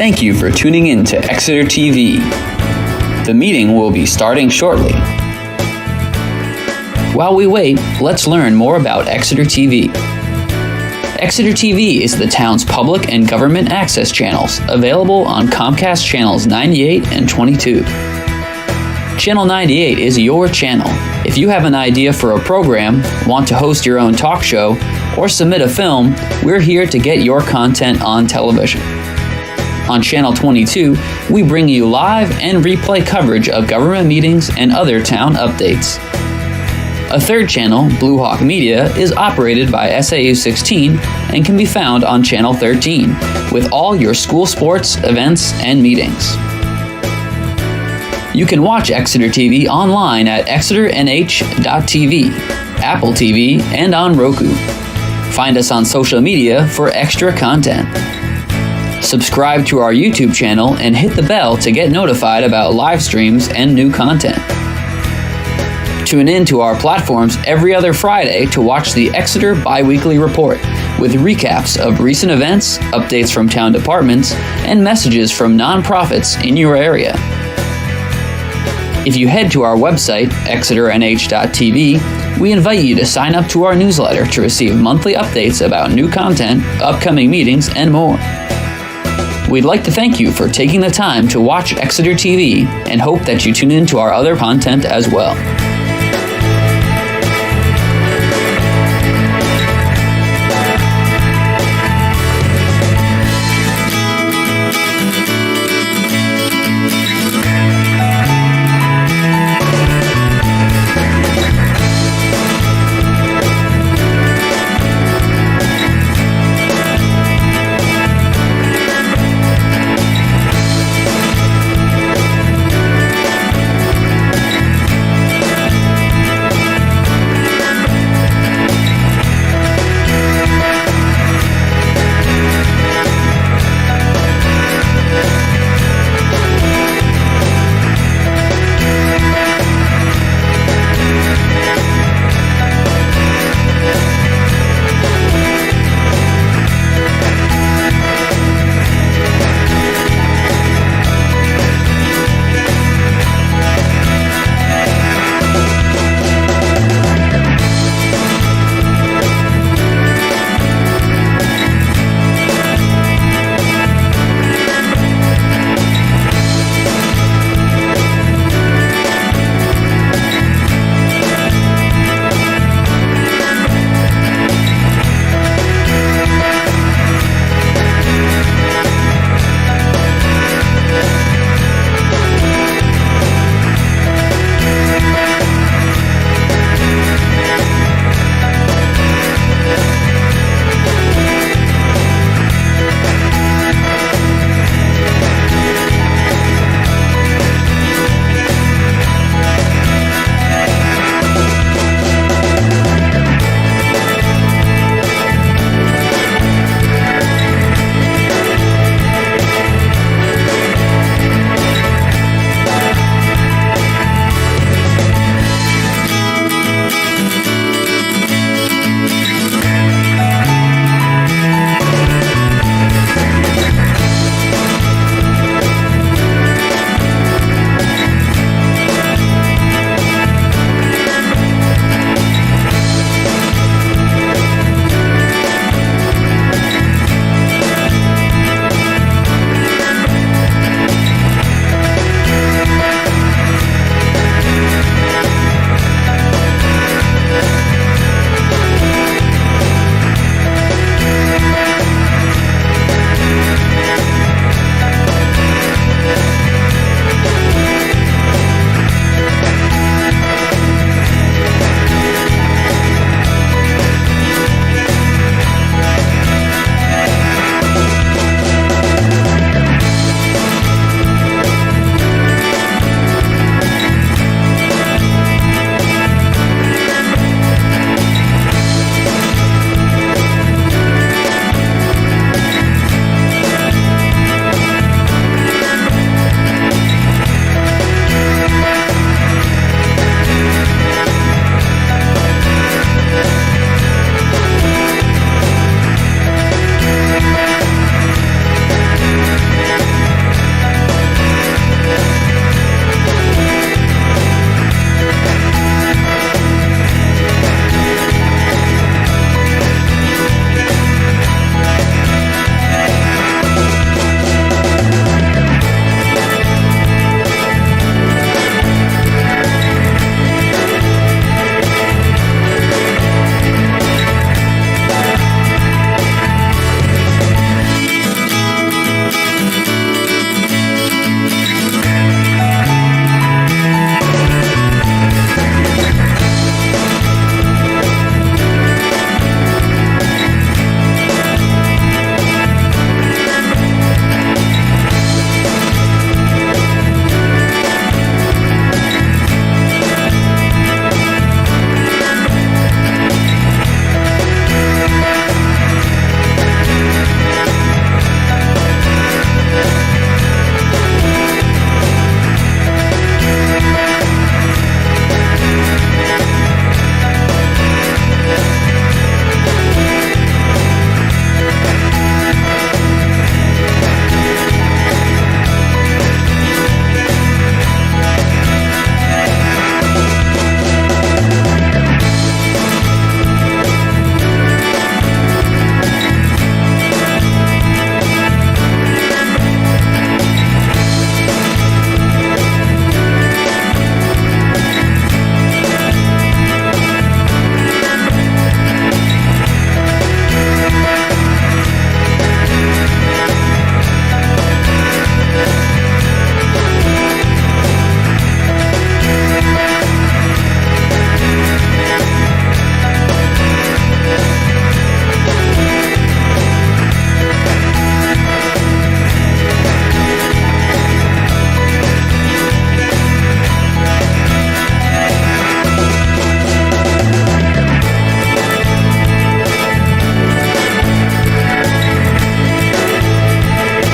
Thank you for tuning in to Exeter TV. The meeting will be starting shortly. While we wait, let's learn more about Exeter TV. Exeter TV is the town's public and government access channels, available on Comcast channels 98 and 22. Channel 98 is your channel. If you have an idea for a program, want to host your own talk show, or submit a film, we're here to get your content on television. On Channel 22, we bring you live and replay coverage of government meetings and other town updates. A third channel, Blue Hawk Media, is operated by SAU 16 and can be found on Channel 13, with all your school sports, events, and meetings. You can watch Exeter TV online at exeternh.tv, Apple TV, and on Roku. Find us on social media for extra content. Subscribe to our YouTube channel and hit the bell to get notified about live streams and new content. Tune in to our platforms every other Friday to watch the Exeter Biweekly Report, with recaps of recent events, updates from town departments, and messages from nonprofits in your area. If you head to our website, exeternh.tv, we invite you to sign up to our newsletter to receive monthly updates about new content, upcoming meetings, and more. We'd like to thank you for taking the time to watch Exeter TV and hope that you tune in to our other content as well.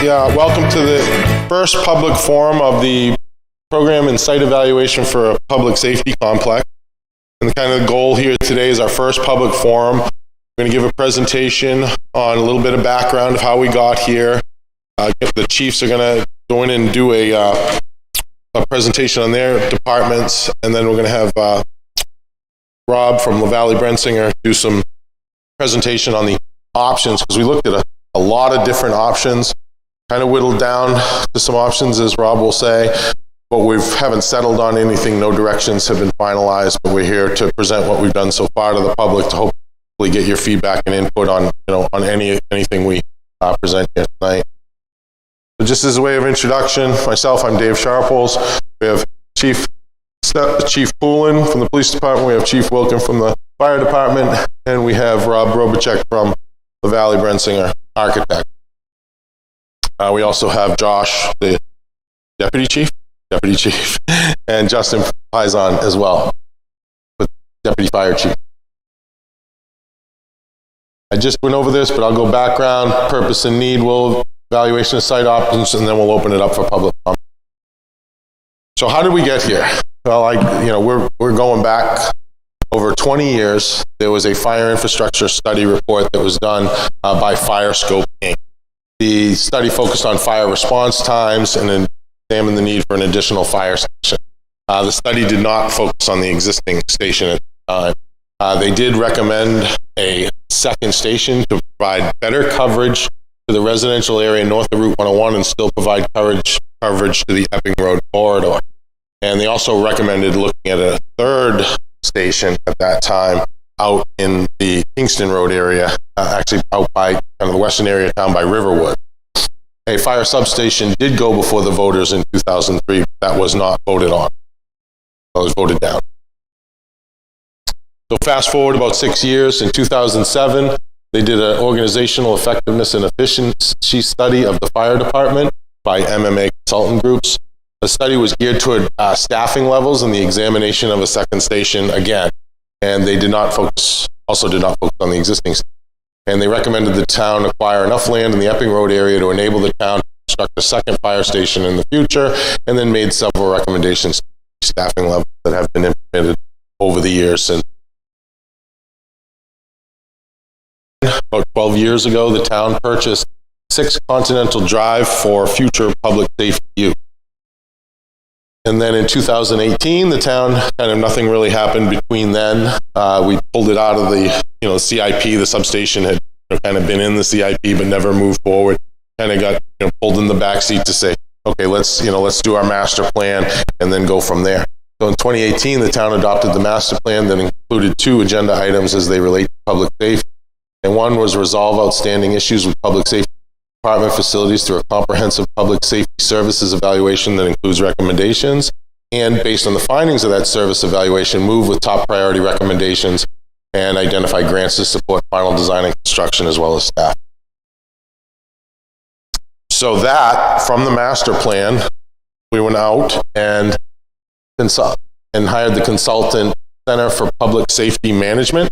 Welcome to the first public forum of the program and site evaluation for a public safety complex. And the kind of goal here today is our first public forum. We're going to give a presentation on a little bit of background of how we got here. The chiefs are going to go in and do a presentation on their departments, and then we're going to have Rob from LaValle Brensinger do some presentation on the options, because we looked at a lot of different options, kind of whittled down to some options, as Rob will say, but we haven't settled on anything. No directions have been finalized, but we're here to present what we've done so far to the public to hopefully get your feedback and input on, on anything we present here tonight. So just as a way of introduction, myself, I'm Dave Sharples. We have Chief Poulin from the police department. We have Chief Wilkin from the fire department, and we have Rob Robacek from LaValle Brensinger, architect. We also have Josh, the deputy chief, and Justin Pizon as well, with deputy fire chief. I just went over this, but I'll go background, purpose and need, evaluation of site options, and then we'll open it up for public comment. So how did we get here? Well, we're going back over 20 years. There was a fire infrastructure study report that was done by FireScope Inc. The study focused on fire response times and examined the need for an additional fire station. The study did not focus on the existing station at the time. They did recommend a second station to provide better coverage to the residential area north of Route 101 and still provide coverage to the Epping Road corridor. And they also recommended looking at a third station at that time out in the Kingston Road area, actually out by kind of the western area of town by Riverwood. A fire substation did go before the voters in 2003. That was not voted on. It was voted down. So fast forward about 6 years, in 2007, they did an organizational effectiveness and efficiency study of the fire department by MMA consultant groups. The study was geared toward staffing levels and the examination of a second station again. And they did not focus on the existing station. And they recommended the town acquire enough land in the Epping Road area to enable the town to construct a second fire station in the future, and then made several recommendations to staffing levels that have been implemented over the years since. About 12 years ago, the town purchased 6 Continental Drive for future public safety use. And then in 2018, the town, nothing really happened between then. We pulled it out of the, CIP. The substation had kind of been in the CIP, but never moved forward. Kind of got pulled in the backseat to say, okay, let's do our master plan and then go from there. So in 2018, the town adopted the master plan that included 2 agenda items as they relate to public safety. And one was resolve outstanding issues with public safety department facilities through a comprehensive public safety services evaluation that includes recommendations, and based on the findings of that service evaluation, move with top priority recommendations and identify grants to support final design and construction as well as staff. So that, from the master plan, we went out and hired the consultant Center for Public Safety Management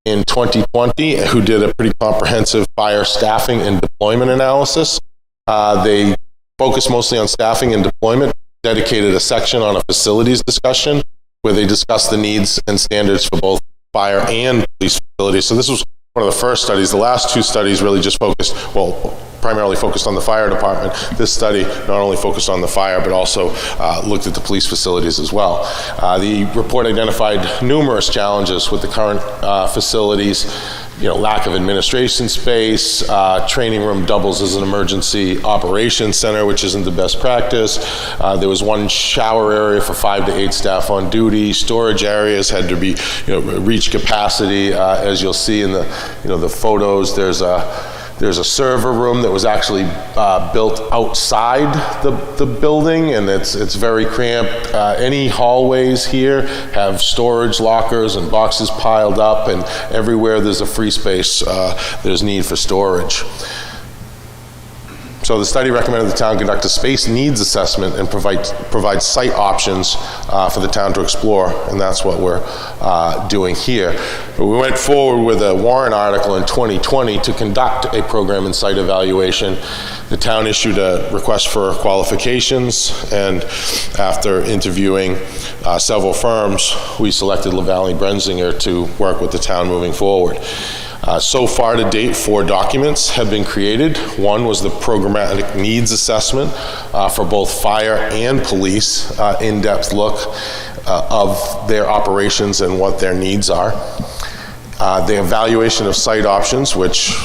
in 2020, who did a pretty comprehensive fire staffing and deployment analysis. They focused mostly on staffing and deployment, dedicated a section on a facilities discussion where they discussed the needs and standards for both fire and police facilities. So this was one of the first studies. The last 2 studies really just primarily focused on the fire department. This study not only focused on the fire, but also looked at the police facilities as well. The report identified numerous challenges with the current facilities, lack of administration space, training room doubles as an emergency operations center, which isn't the best practice. There was 1 shower area for 5 to 8 staff on duty. Storage areas had to be, reach capacity. As you'll see in the photos, there's a server room that was actually built outside the building, and it's very cramped. Any hallways here have storage lockers and boxes piled up, and everywhere there's a free space, there's need for storage. So the study recommended the town conduct a space needs assessment and provide site options for the town to explore, and that's what we're doing here. But we went forward with a warrant article in 2020 to conduct a program and site evaluation. The town issued a request for qualifications, and after interviewing several firms, we selected LaValle Brenzinger to work with the town moving forward. So far to date, 4 documents have been created. One was the programmatic needs assessment for both fire and police, in-depth look of their operations and what their needs are. The evaluation of site options, which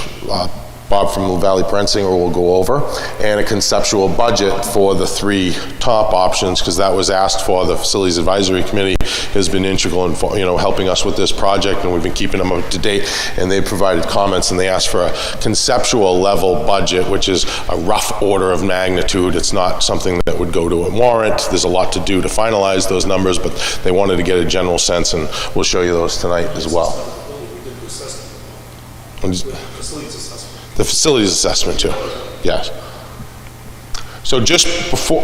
Bob from LaValle Brenzinger will go over, and a conceptual budget for the 3 top options, because that was asked for. The Facilities Advisory Committee has been integral in helping us with this project, and we've been keeping them up to date, and they provided comments, and they asked for a conceptual level budget, which is a rough order of magnitude. It's not something that would go to a warrant. There's a lot to do to finalize those numbers, but they wanted to get a general sense, and we'll show you those tonight as well. The facilities assessment too, yes. So just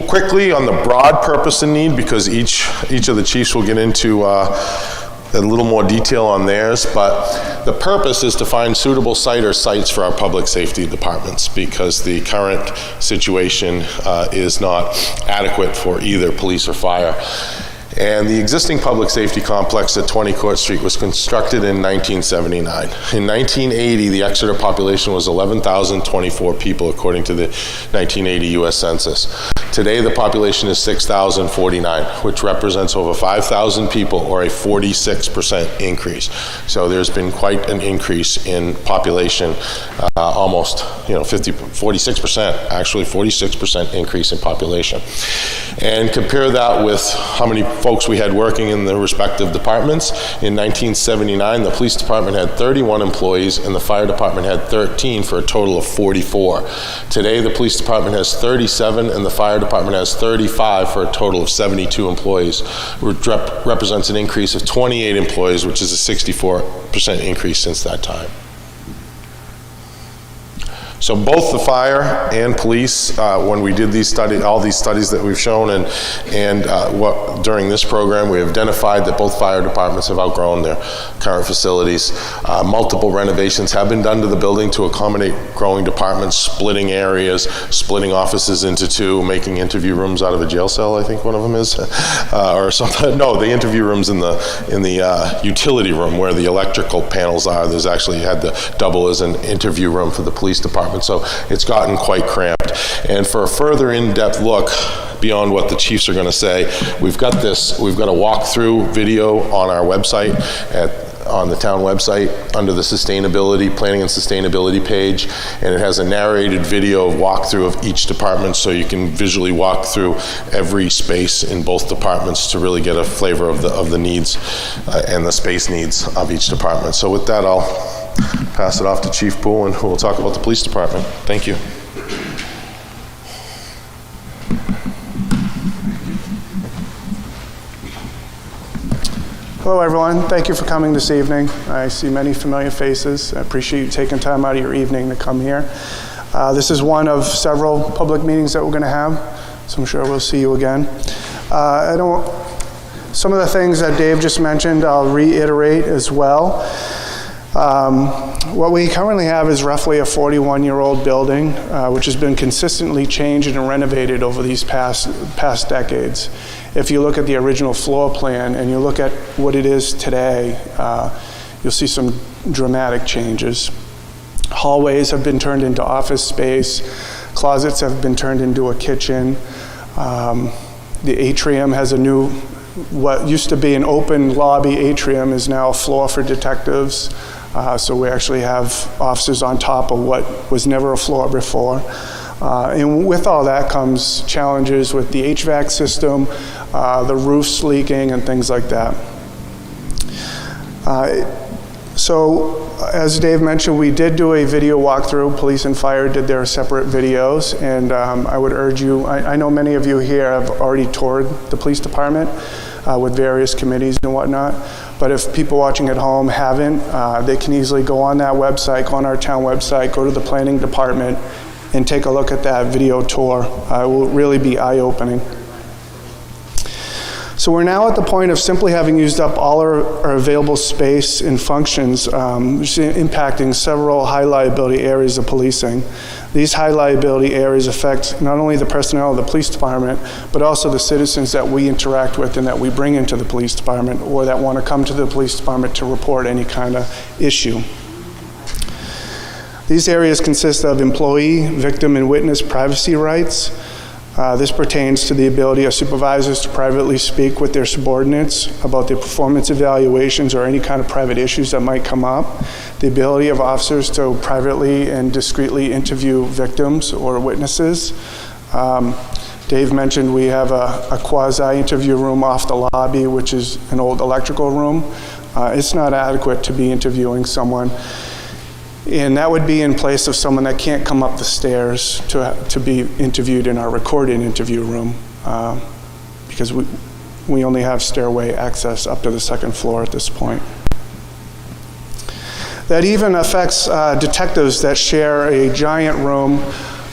quickly on the broad purpose and need, because each of the chiefs will get into a little more detail on theirs, but the purpose is to find suitable site or sites for our public safety departments, because the current situation is not adequate for either police or fire. And the existing public safety complex at 20 Court Street was constructed in 1979. In 1980, the Exeter population was 11,024 people, according to the 1980 U.S. Census. Today, the population is 6,049, which represents over 5,000 people, or a 46% increase. So there's been quite an increase in population, almost 46%, actually 46% increase in population. And compare that with how many folks we had working in the respective departments. In 1979, the police department had 31 employees and the fire department had 13, for a total of 44. Today, the police department has 37 and the fire department has 35, for a total of 72 employees, which represents an increase of 28 employees, which is a 64% increase since that time. So both the fire and police, when we did all these studies that we've shown, and during this program, we have identified that both fire departments have outgrown their current facilities. Multiple renovations have been done to the building to accommodate growing departments, splitting areas, splitting offices into 2, making interview rooms out of a jail cell, I think one of them is, or something. No, the interview rooms in the utility room where the electrical panels are. There's actually had to double as an interview room for the police department. So it's gotten quite cramped. And for a further in-depth look beyond what the chiefs are going to say, we've got a walkthrough video on our website, on the town website, under the planning and sustainability page, and it has a narrated video walkthrough of each department, so you can visually walk through every space in both departments to really get a flavor of the needs and the space needs of each department. So with that, I'll pass it off to Chief Poole, who will talk about the police department. Thank you. Hello everyone, thank you for coming this evening. I see many familiar faces. I appreciate you taking time out of your evening to come here. This is one of several public meetings that we're going to have, so I'm sure we'll see you again. Some of the things that Dave just mentioned, I'll reiterate as well. What we currently have is roughly a 41-year-old building, which has been consistently changed and renovated over these past decades. If you look at the original floor plan and you look at what it is today, you'll see some dramatic changes. Hallways have been turned into office space. Closets have been turned into a kitchen. The atrium has what used to be an open lobby atrium is now a floor for detectives. So we actually have officers on top of what was never a floor before. And with all that comes challenges with the HVAC system, the roofs leaking, and things like that. So as Dave mentioned, we did do a video walkthrough. Police and fire did their separate videos, and I would urge you, I know many of you here have already toured the police department with various committees and whatnot, but if people watching at home haven't, they can easily go on that website, go on our town website, go to the planning department, and take a look at that video tour. It will really be eye-opening. So we're now at the point of simply having used up all our available space and functions, which is impacting several high liability areas of policing. These high liability areas affect not only the personnel of the police department, but also the citizens that we interact with and that we bring into the police department or that want to come to the police department to report any kind of issue. These areas consist of employee, victim, and witness privacy rights. This pertains to the ability of supervisors to privately speak with their subordinates about their performance evaluations or any kind of private issues that might come up. The ability of officers to privately and discreetly interview victims or witnesses. Dave mentioned we have a quasi-interview room off the lobby, which is an old electrical room. It's not adequate to be interviewing someone. And that would be in place of someone that can't come up the stairs to be interviewed in our recorded interview room because we only have stairway access up to the second floor at this point. That even affects detectives that share a giant room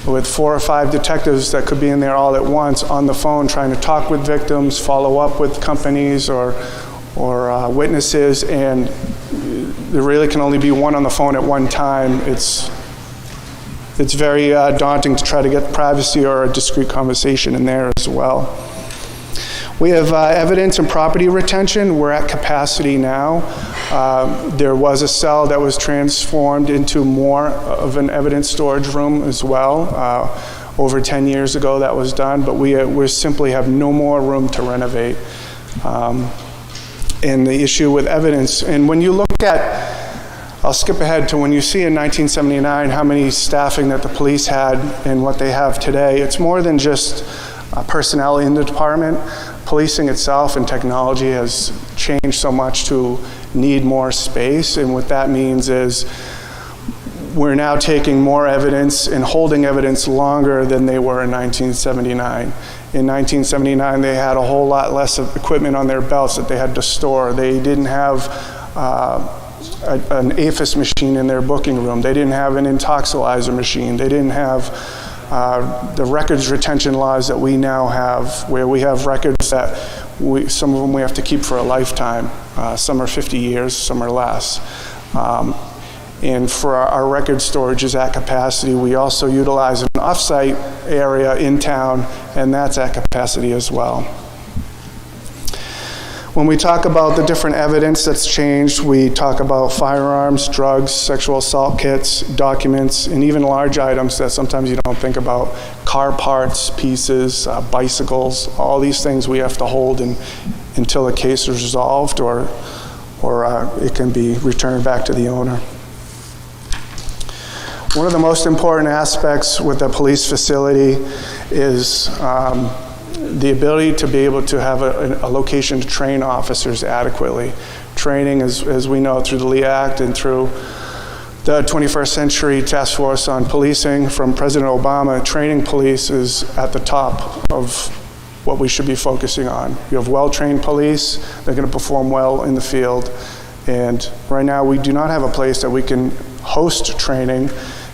with 4 or 5 detectives that could be in there all at once on the phone trying to talk with victims, follow up with companies or witnesses, and there really can only be one on the phone at one time. It's very daunting to try to get privacy or a discreet conversation in there as well. We have evidence and property retention. We're at capacity now. There was a cell that was transformed into more of an evidence storage room as well. Over 10 years ago that was done, but we simply have no more room to renovate. And the issue with evidence, and when you look at, I'll skip ahead to when you see in 1979 how many staffing that the police had and what they have today, it's more than just personnel in the department. Policing itself and technology has changed so much to need more space, and what that means is we're now taking more evidence and holding evidence longer than they were in 1979. In 1979, they had a whole lot less of equipment on their belts that they had to store. They didn't have an APHIS machine in their booking room. They didn't have an intoxilizer machine. They didn't have the records retention laws that we now have, where we have records that some of them we have to keep for a lifetime. Some are 50 years, some are less. And for our record storage is at capacity. We also utilize an off-site area in town, and that's at capacity as well. When we talk about the different evidence that's changed, we talk about firearms, drugs, sexual assault kits, documents, and even large items that sometimes you don't think about. Car parts, pieces, bicycles, all these things we have to hold until a case is resolved or it can be returned back to the owner. One of the most important aspects with the police facility is the ability to be able to have a location to train officers adequately. Training, as we know through the Lee Act and through the 21st Century Task Force on Policing from President Obama, training police is at the top of what we should be focusing on. You have well-trained police, they're going to perform well in the field. And right now we do not have a place that we can host training,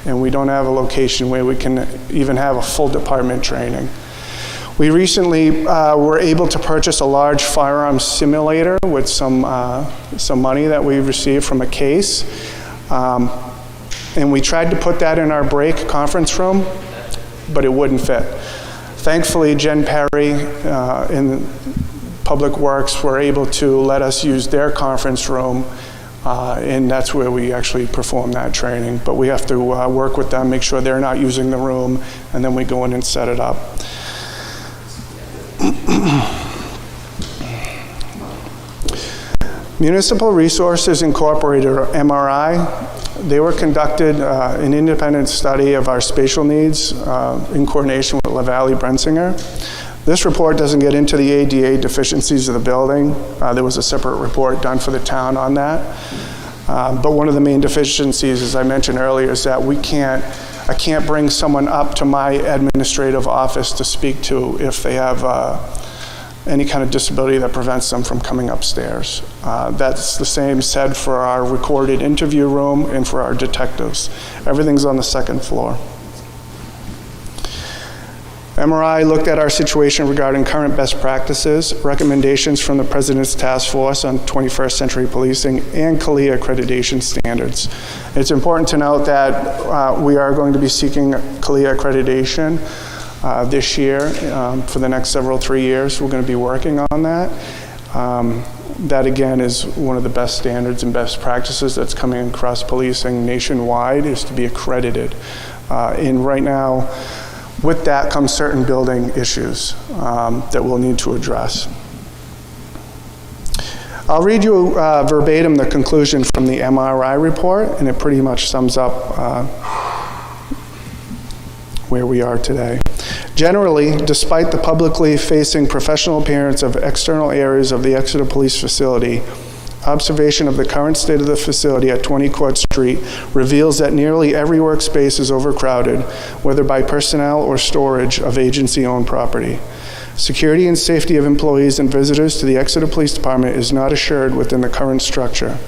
and we don't have a location where we can even have a full department training. We recently were able to purchase a large firearms simulator with some money that we received from a case. And we tried to put that in our break conference room, but it wouldn't fit. Thankfully, Jen Perry in Public Works were able to let us use their conference room, and that's where we actually perform that training. But we have to work with them, make sure they're not using the room, and then we go in and set it up. Municipal Resources Incorporated, or MRI, they were conducted an independent study of our spatial needs in coordination with LaValle Brensinger. This report doesn't get into the ADA deficiencies of the building. There was a separate report done for the town on that. But one of the main deficiencies, as I mentioned earlier, is that I can't bring someone up to my administrative office to speak to if they have any kind of disability that prevents them from coming upstairs. That's the same said for our recorded interview room and for our detectives. Everything's on the second floor. MRI looked at our situation regarding current best practices, recommendations from the President's Task Force on 21st Century Policing, and CALIA accreditation standards. It's important to note that we are going to be seeking CALIA accreditation this year. For the next 3 years, we're going to be working on that. That, again, is one of the best standards and best practices that's coming across policing nationwide, is to be accredited. And right now, with that comes certain building issues that we'll need to address. I'll read you verbatim the conclusion from the MRI report, and it pretty much sums up where we are today. Generally, despite the publicly facing professional appearance of external areas of the Exeter Police Facility, observation of the current state of the facility at 20 Court Street reveals that nearly every workspace is overcrowded, whether by personnel or storage of agency-owned property. Security and safety of employees and visitors to the Exeter Police Department is not assured within the current structure.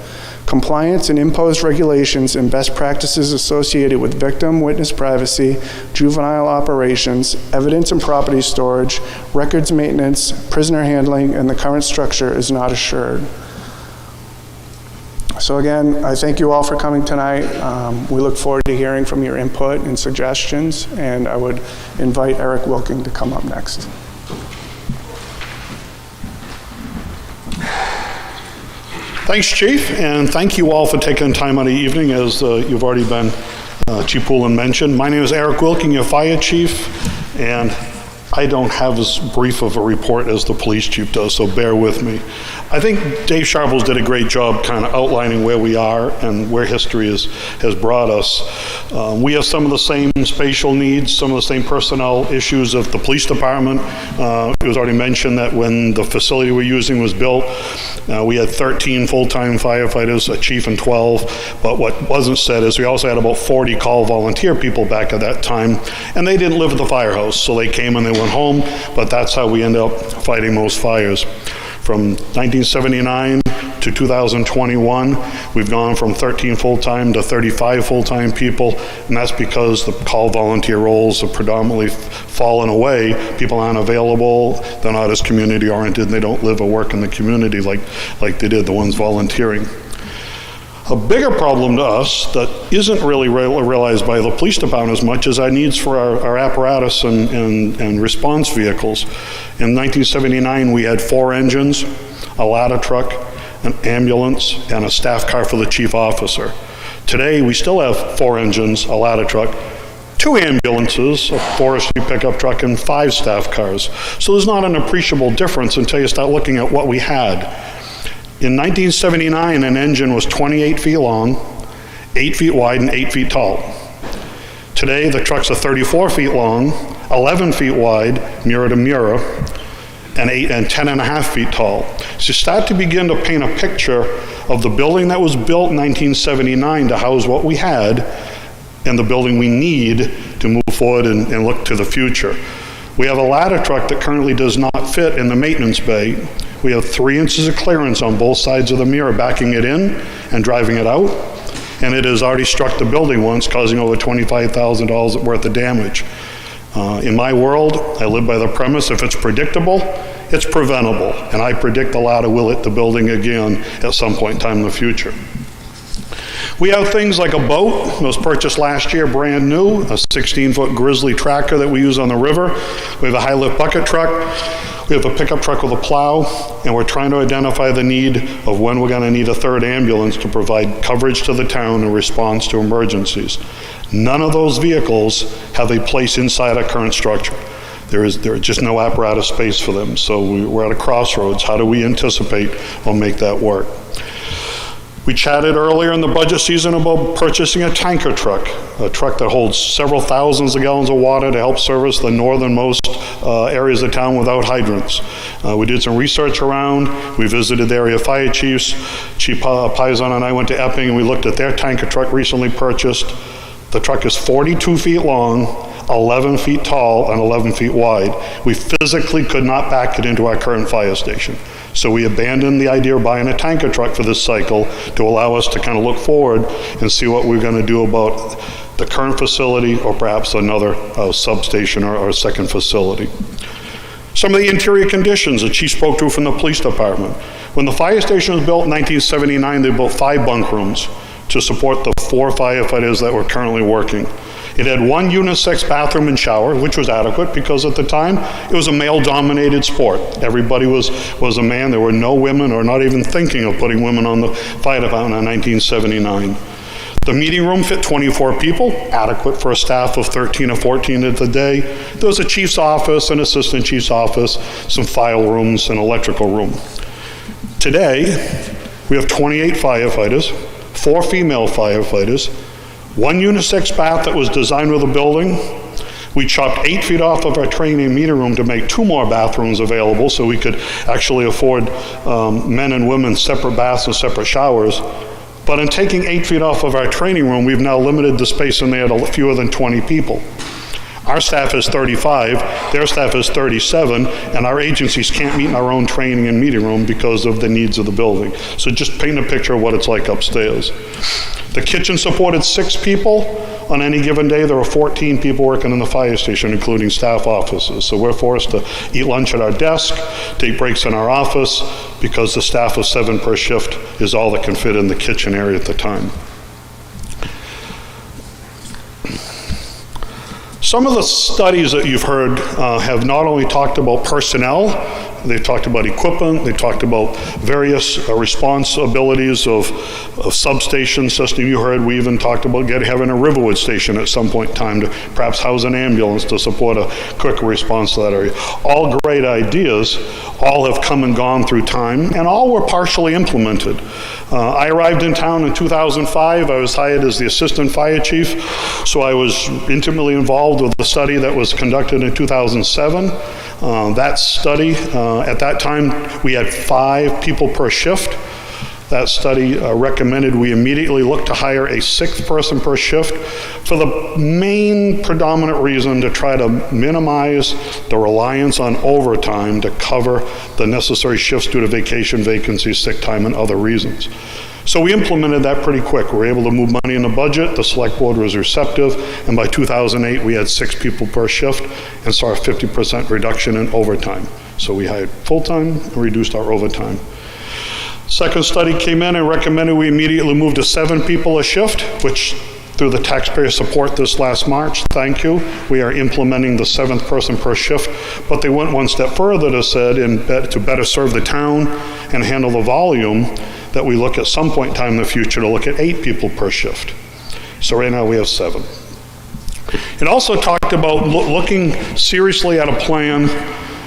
Compliance and imposed regulations and best practices associated with victim witness privacy, juvenile operations, evidence and property storage, records maintenance, prisoner handling, and the current structure is not assured. So again, I thank you all for coming tonight. We look forward to hearing from your input and suggestions, and I would invite Eric Wilking to come up next. Thanks, Chief, and thank you all for taking time out of the evening, as you've already been, Chief Poulin mentioned. My name is Eric Wilking, your fire chief, and I don't have as brief of a report as the police chief does, so bear with me. I think Dave Sharples did a great job kind of outlining where we are and where history has brought us. We have some of the same spatial needs, some of the same personnel issues of the police department. It was already mentioned that when the facility we're using was built, we had 13 full-time firefighters, a chief and 12, but what wasn't said is we also had about 40 call volunteer people back at that time, and they didn't live at the firehouse, so they came and they went home, but that's how we end up fighting most fires. From 1979 to 2021, we've gone from 13 full-time to 35 full-time people, and that's because the call volunteer roles have predominantly fallen away. People aren't available, they're not as community-oriented, and they don't live or work in the community like they did, the ones volunteering. A bigger problem to us that isn't really realized by the police department as much is our needs for our apparatus and response vehicles. In 1979, we had 4 engines, a ladder truck, an ambulance, and a staff car for the chief officer. Today, we still have 4 engines, a ladder truck, 2 ambulances, a forestry pickup truck, and 5 staff cars. So there's not an appreciable difference until you start looking at what we had. In 1979, an engine was 28 feet long, 8 feet wide, and 8 feet tall. Today, the trucks are 34 feet long, 11 feet wide, mirror to mirror, and 10 and a half feet tall. So you start to begin to paint a picture of the building that was built in 1979 to house what we had and the building we need to move forward and look to the future. We have a ladder truck that currently does not fit in the maintenance bay. We have 3 inches of clearance on both sides of the mirror, backing it in and driving it out. And it has already struck the building once, causing over $25,000 worth of damage. In my world, I live by the premise, if it's predictable, it's preventable. And I predict the ladder will hit the building again at some point in time in the future. We have things like a boat that was purchased last year, brand new, a 16-foot Grizzly tractor that we use on the river. We have a high-lift bucket truck. We have a pickup truck with a plow, and we're trying to identify the need of when we're going to need a 3rd ambulance to provide coverage to the town in response to emergencies. None of those vehicles have a place inside our current structure. There is just no apparatus space for them, so we're at a crossroads. How do we anticipate or make that work? We chatted earlier in the budget season about purchasing a tanker truck, a truck that holds several thousands of gallons of water to help service the northernmost areas of town without hydrants. We did some research around. We visited the area fire chiefs. Chief Paisan and I went to Epping and we looked at their tanker truck recently purchased. The truck is 42 feet long, 11 feet tall, and 11 feet wide. We physically could not back it into our current fire station. So we abandoned the idea of buying a tanker truck for this cycle to allow us to kind of look forward and see what we're going to do about the current facility, or perhaps another substation or second facility. Some of the interior conditions the chief spoke to from the police department. When the fire station was built in 1979, they built 5 bunk rooms to support the 4 firefighters that were currently working. It had 1 unisex bathroom and shower, which was adequate because at the time it was a male-dominated sport. Everybody was a man. There were no women, or not even thinking of putting women on the fire department in 1979. The meeting room fit 24 people, adequate for a staff of 13 or 14 at the day. There was a chief's office, an assistant chief's office, some file rooms, an electrical room. Today, we have 28 firefighters, 4 female firefighters, 1 unisex bath that was designed with the building. We chopped 8 feet off of our training and meeting room to make 2 more bathrooms available so we could actually afford men and women separate baths and separate showers. But in taking 8 feet off of our training room, we've now limited the space in there to fewer than 20 people. Our staff is 35, their staff is 37, and our agencies can't meet in our own training and meeting room because of the needs of the building. So just paint a picture of what it's like upstairs. The kitchen supported 6 people. On any given day, there were 14 people working in the fire station, including staff officers. So we're forced to eat lunch at our desk, take breaks in our office, because the staff of 7 per shift is all that can fit in the kitchen area at the time. Some of the studies that you've heard have not only talked about personnel, they've talked about equipment, they've talked about various responsibilities of substation system. You heard we even talked about having a Riverwood station at some point in time to perhaps house an ambulance to support a quick response to that area. All great ideas, all have come and gone through time, and all were partially implemented. I arrived in town in 2005. I was hired as the assistant fire chief, so I was intimately involved with the study that was conducted in 2007. That study, at that time, we had 5 people per shift. That study recommended we immediately look to hire a 6th person per shift for the main predominant reason to try to minimize the reliance on overtime to cover the necessary shifts due to vacation, vacancies, sick time, and other reasons. So we implemented that pretty quick. We were able to move money in the budget. The select board was receptive, and by 2008, we had 6 people per shift and saw a 50% reduction in overtime. So we hired full-time and reduced our overtime. Second study came in and recommended we immediately move to 7 people a shift, which through the taxpayer support this last March, thank you, we are implementing the 7th person per shift. But they went one step further to said, to better serve the town and handle the volume, that we look at some point in time in the future to look at 8 people per shift. So right now we have 7. It also talked about looking seriously at a plan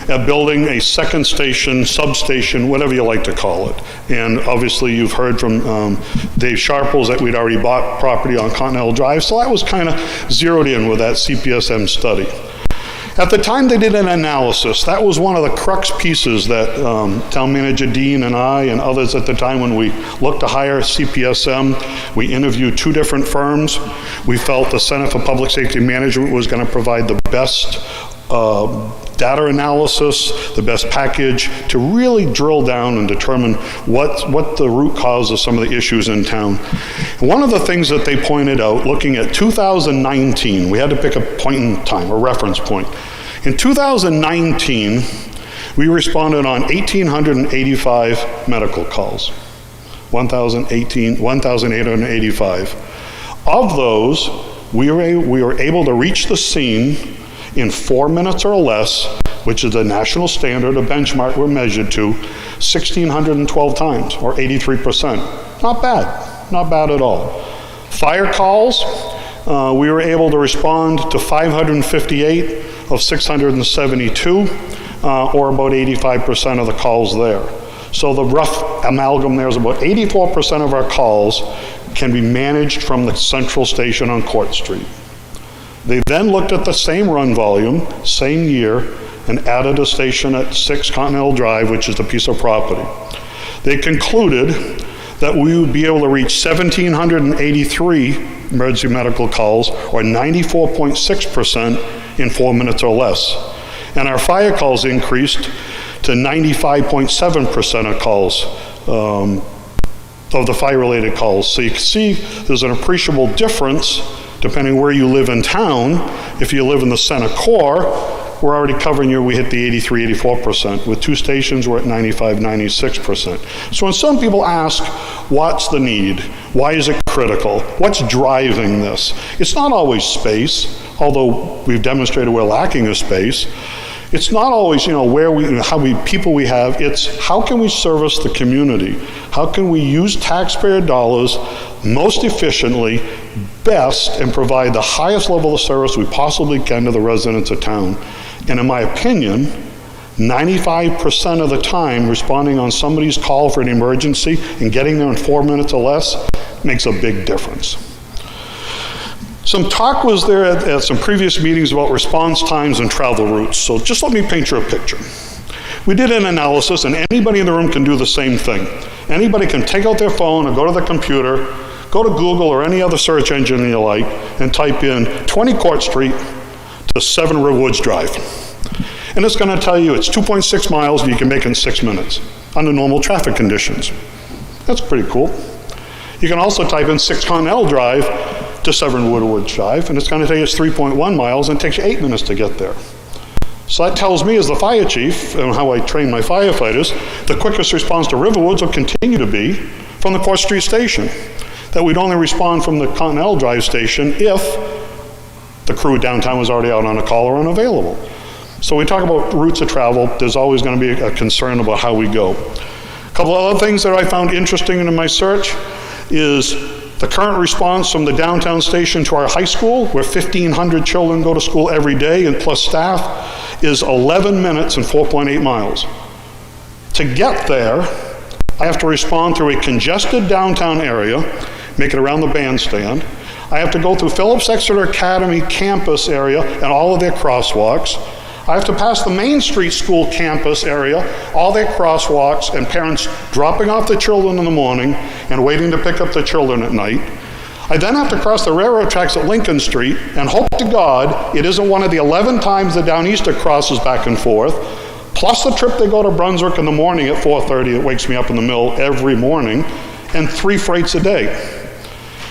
at building a second station, substation, whatever you like to call it. And obviously you've heard from Dave Sharples that we'd already bought property on Continental Drive, so that was kind of zeroed in with that CPSM study. At the time they did an analysis, that was one of the crux pieces that Town Manager Dean and I and others at the time when we looked to hire CPSM, we interviewed 2 different firms. We felt the Center for Public Safety Management was going to provide the best data analysis, the best package to really drill down and determine what the root cause of some of the issues in town. One of the things that they pointed out, looking at 2019, we had to pick a point in time, a reference point. In 2019, we responded on 1,885 medical calls, 1,885. Of those, we were able to reach the scene in 4 minutes or less, which is the national standard, a benchmark we're measured to, 1,612 times, or 83%. Not bad, not bad at all. Fire calls, we were able to respond to 558 of 672, or about 85% of the calls there. So the rough amalgam there is about 84% of our calls can be managed from the central station on Court Street. They then looked at the same run volume, same year, and added a station at 6 Continental Drive, which is the piece of property. They concluded that we would be able to reach 1,783 emergency medical calls, or 94.6% in 4 minutes or less. And our fire calls increased to 95.7% of calls, of the fire-related calls. So you can see there's an appreciable difference depending where you live in town. If you live in the center core, we're already covering you, we hit the 83, 84%. With 2 stations, we're at 95, 96%. So when some people ask, what's the need? Why is it critical? What's driving this? It's not always space, although we've demonstrated we're lacking of space. It's not always, how many people we have. It's how can we service the community? How can we use taxpayer dollars most efficiently, best, and provide the highest level of service we possibly can to the residents of town? And in my opinion, 95% of the time, responding on somebody's call for an emergency and getting there in 4 minutes or less makes a big difference. Some talk was there at some previous meetings about response times and travel routes. So just let me paint you a picture. We did an analysis, and anybody in the room can do the same thing. Anybody can take out their phone or go to the computer, go to Google or any other search engine you like, and type in 20 Court Street to 7 Riverwoods Drive. And it's going to tell you it's 2.6 miles and you can make it in 6 minutes under normal traffic conditions. That's pretty cool. You can also type in 6 Continental Drive to 7 Riverwoods Drive, and it's going to tell you it's 3.1 miles and it takes you 8 minutes to get there. So that tells me, as the fire chief, and how I train my firefighters, the quickest response to Riverwoods will continue to be from the Court Street station. That we'd only respond from the Continental Drive station if the crew downtown was already out on a call or unavailable. So we talk about routes of travel, there's always going to be a concern about how we go. A couple of other things that I found interesting in my search is the current response from the downtown station to our high school, where 1,500 children go to school every day and plus staff, is 11 minutes and 4.8 miles. To get there, I have to respond through a congested downtown area, make it around the bandstand. I have to go through Phillips Exeter Academy campus area and all of their crosswalks. I have to pass the Main Street School campus area, all their crosswalks, and parents dropping off the children in the morning and waiting to pick up the children at night. I then have to cross the railroad tracks at Lincoln Street and hope to God it isn't one of the 11 times the Downeaster crosses back and forth, plus the trip they go to Brunswick in the morning at 4:30, it wakes me up in the mill every morning, and 3 freights a day.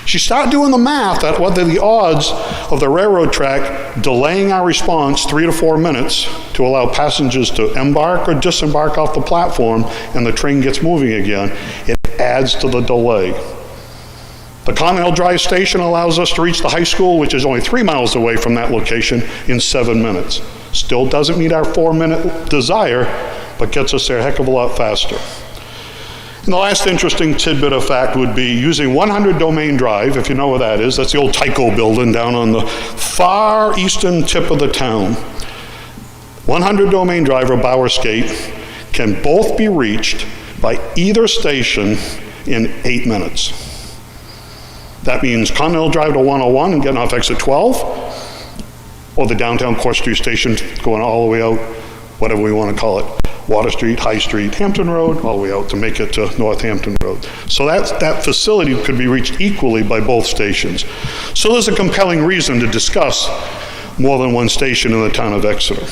You start doing the math at what are the odds of the railroad track delaying our response 3 to 4 minutes to allow passengers to embark or disembark off the platform and the train gets moving again. It adds to the delay. The Continental Drive station allows us to reach the high school, which is only 3 miles away from that location, in 7 minutes. Still doesn't meet our 4-minute desire, but gets us there a heck of a lot faster. And the last interesting tidbit of fact would be using 100 Domain Drive, if you know where that is. That's the old Tyco building down on the far eastern tip of the town. 100 Domain Drive or Bowersgate can both be reached by either station in 8 minutes. That means Continental Drive to 101 and getting off exit 12, or the downtown Court Street station going all the way out, whatever we want to call it. Water Street, High Street, Hampton Road, all the way out to make it to Northampton Road. So that facility could be reached equally by both stations. So there's a compelling reason to discuss more than one station in the town of Exeter.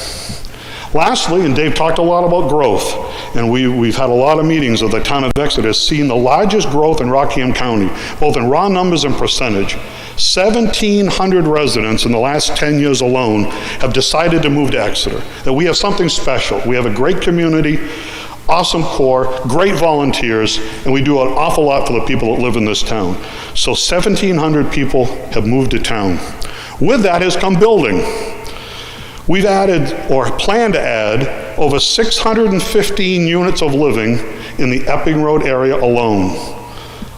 Lastly, and Dave talked a lot about growth, and we've had a lot of meetings of the town of Exeter has seen the largest growth in Rockingham County, both in raw numbers and percentage. 1,700 residents in the last 10 years alone have decided to move to Exeter. That we have something special. We have a great community, awesome core, great volunteers, and we do an awful lot for the people that live in this town. So 1,700 people have moved to town. With that has come building. We've added, or plan to add, over 615 units of living in the Epping Road area alone.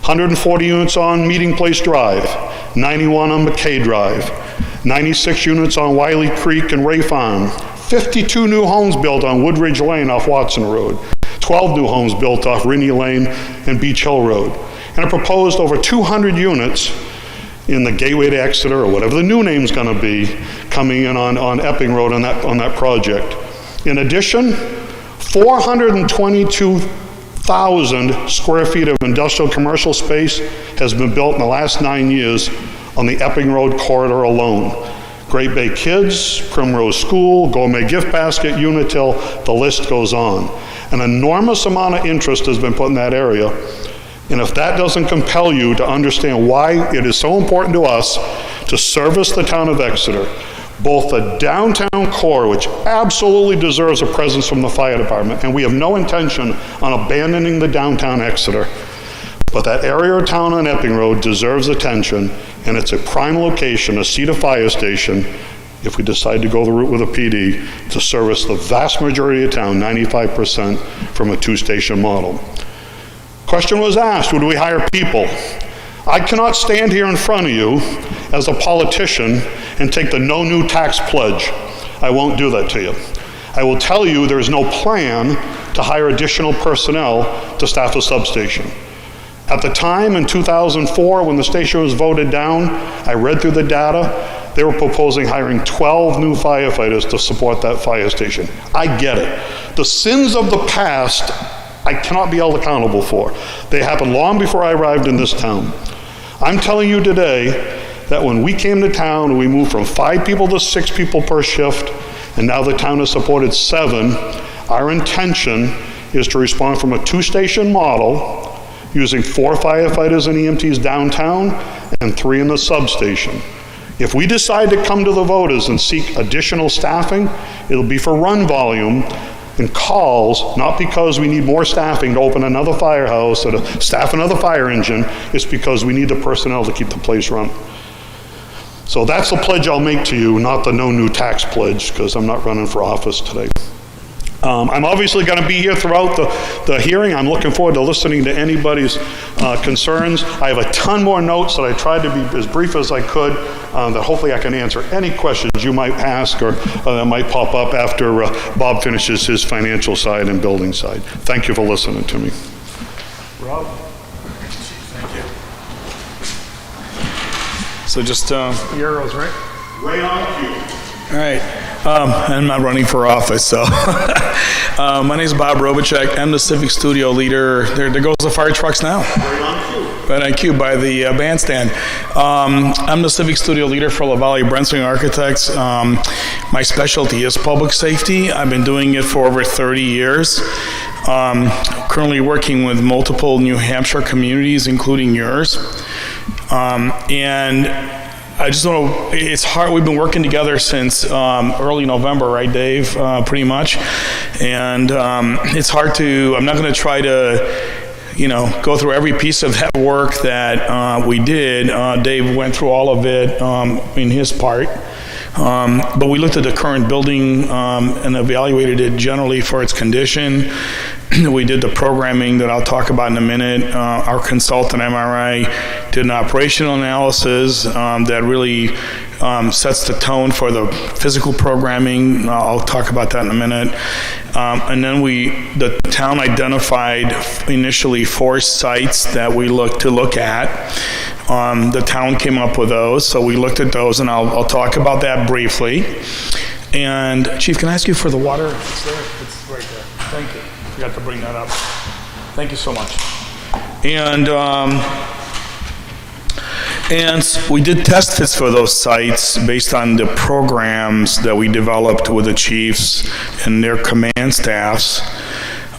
140 units on Meeting Place Drive, 91 on McKay Drive, 96 units on Wiley Creek and Ray Farm, 52 new homes built on Woodridge Lane off Watson Road, 12 new homes built off Rinney Lane and Beach Hill Road, and a proposed over 200 units in the Gateway to Exeter, or whatever the new name's going to be, coming in on Epping Road on that project. In addition, 422,000 square feet of industrial commercial space has been built in the last 9 years on the Epping Road corridor alone. Great Bay Kids, Primrose School, Gourmet Gift Basket, Unitil, the list goes on. An enormous amount of interest has been put in that area. And if that doesn't compel you to understand why it is so important to us to service the town of Exeter, both the downtown core, which absolutely deserves a presence from the fire department, and we have no intention on abandoning the downtown Exeter, but that area of town on Epping Road deserves attention, and it's a prime location, a Cedar fire station, if we decide to go the route with a PD, to service the vast majority of town, 95%, from a two-station model. Question was asked, would we hire people? I cannot stand here in front of you as a politician and take the no new tax pledge. I won't do that to you. I will tell you there is no plan to hire additional personnel to staff a substation. At the time, in 2004, when the station was voted down, I read through the data, they were proposing hiring 12 new firefighters to support that fire station. I get it. The sins of the past, I cannot be held accountable for. They happened long before I arrived in this town. I'm telling you today that when we came to town, we moved from 5 people to 6 people per shift, and now the town has supported 7. Our intention is to respond from a two-station model, using 4 firefighters and EMTs downtown and 3 in the substation. If we decide to come to the voters and seek additional staffing, it'll be for run volume and calls, not because we need more staffing to open another firehouse or to staff another fire engine. It's because we need the personnel to keep the place run. So that's the pledge I'll make to you, not the no new tax pledge, because I'm not running for office today. I'm obviously going to be here throughout the hearing. I'm looking forward to listening to anybody's concerns. I have a ton more notes that I tried to be as brief as I could, that hopefully I can answer any questions you might ask or that might pop up after Bob finishes his financial side and building side. Thank you for listening to me. Rob? Thank you. So just arrows, right? Right on cue. All right. I'm not running for office, so. My name is Bob Robichek. I'm the Civic Studio leader. There goes the fire trucks now. Right on cue by the bandstand. I'm the Civic Studio leader for La Valley Brensling Architects. My specialty is public safety. I've been doing it for over 30 years. Currently working with multiple New Hampshire communities, including yours. And I just want to, it's hard, we've been working together since early November, right, Dave, pretty much. And it's hard to, I'm not going to try to, go through every piece of that work that we did. Dave went through all of it in his part. But we looked at the current building and evaluated it generally for its condition. We did the programming that I'll talk about in a minute. Our consultant, MRI, did an operational analysis that really sets the tone for the physical programming. I'll talk about that in a minute. And then the town identified initially 4 sites that we looked at. The town came up with those, so we looked at those, and I'll talk about that briefly. And Chief, can I ask you for the water? It's there. It's right there. Thank you. Forgot to bring that up. Thank you so much. And we did test fits for those sites based on the programs that we developed with the chiefs and their command staffs.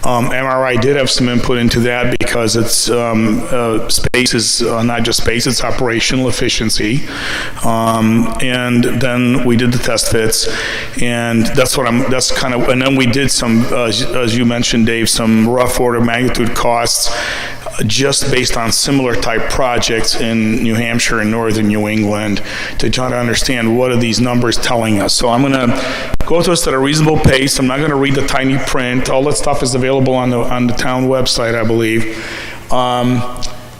MRI did have some input into that because it's space is not just space, it's operational efficiency. And then we did the test fits, and and then we did some, as you mentioned, Dave, some rough order of magnitude costs just based on similar type projects in New Hampshire and northern New England to try to understand what are these numbers telling us. So I'm going to go through this at a reasonable pace. I'm not going to read the tiny print. All that stuff is available on the town website, I believe.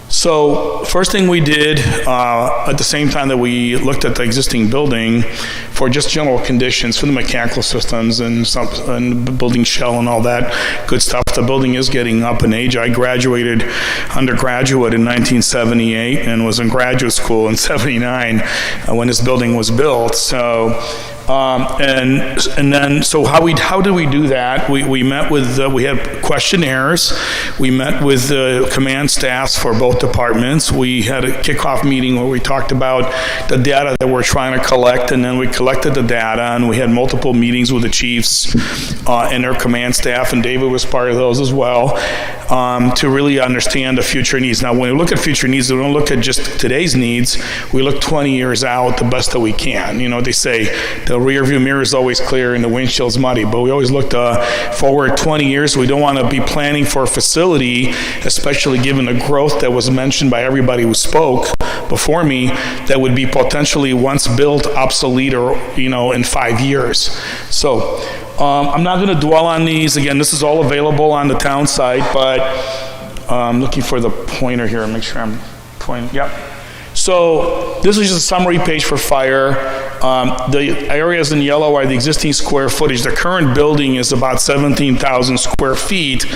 So first thing we did at the same time that we looked at the existing building for just general conditions for the mechanical systems and building shell and all that good stuff. The building is getting up in age. I graduated undergraduate in 1978 and was in graduate school in 79 when this building was built. So and then, so how did we do that? We met with, we had questionnaires. We met with the command staffs for both departments. We had a kickoff meeting where we talked about the data that we're trying to collect, and then we collected the data, and we had multiple meetings with the chiefs and their command staff, and David was part of those as well. to really understand the future needs. Now, when we look at future needs, we don't look at just today's needs. We look 20 years out the best that we can. You know, they say the rear view mirror is always clear and the windshield's muddy, but we always look forward 20 years. We don't want to be planning for a facility, especially given the growth that was mentioned by everybody who spoke before me, that would be potentially once built obsolete or, you know, in 5 years. So I'm not going to dwell on these. Again, this is all available on the town site, but I'm looking for the pointer here and make sure I'm pointing. Yep. So this is just a summary page for fire. The areas in yellow are the existing square footage. The current building is about 17,000 square feet,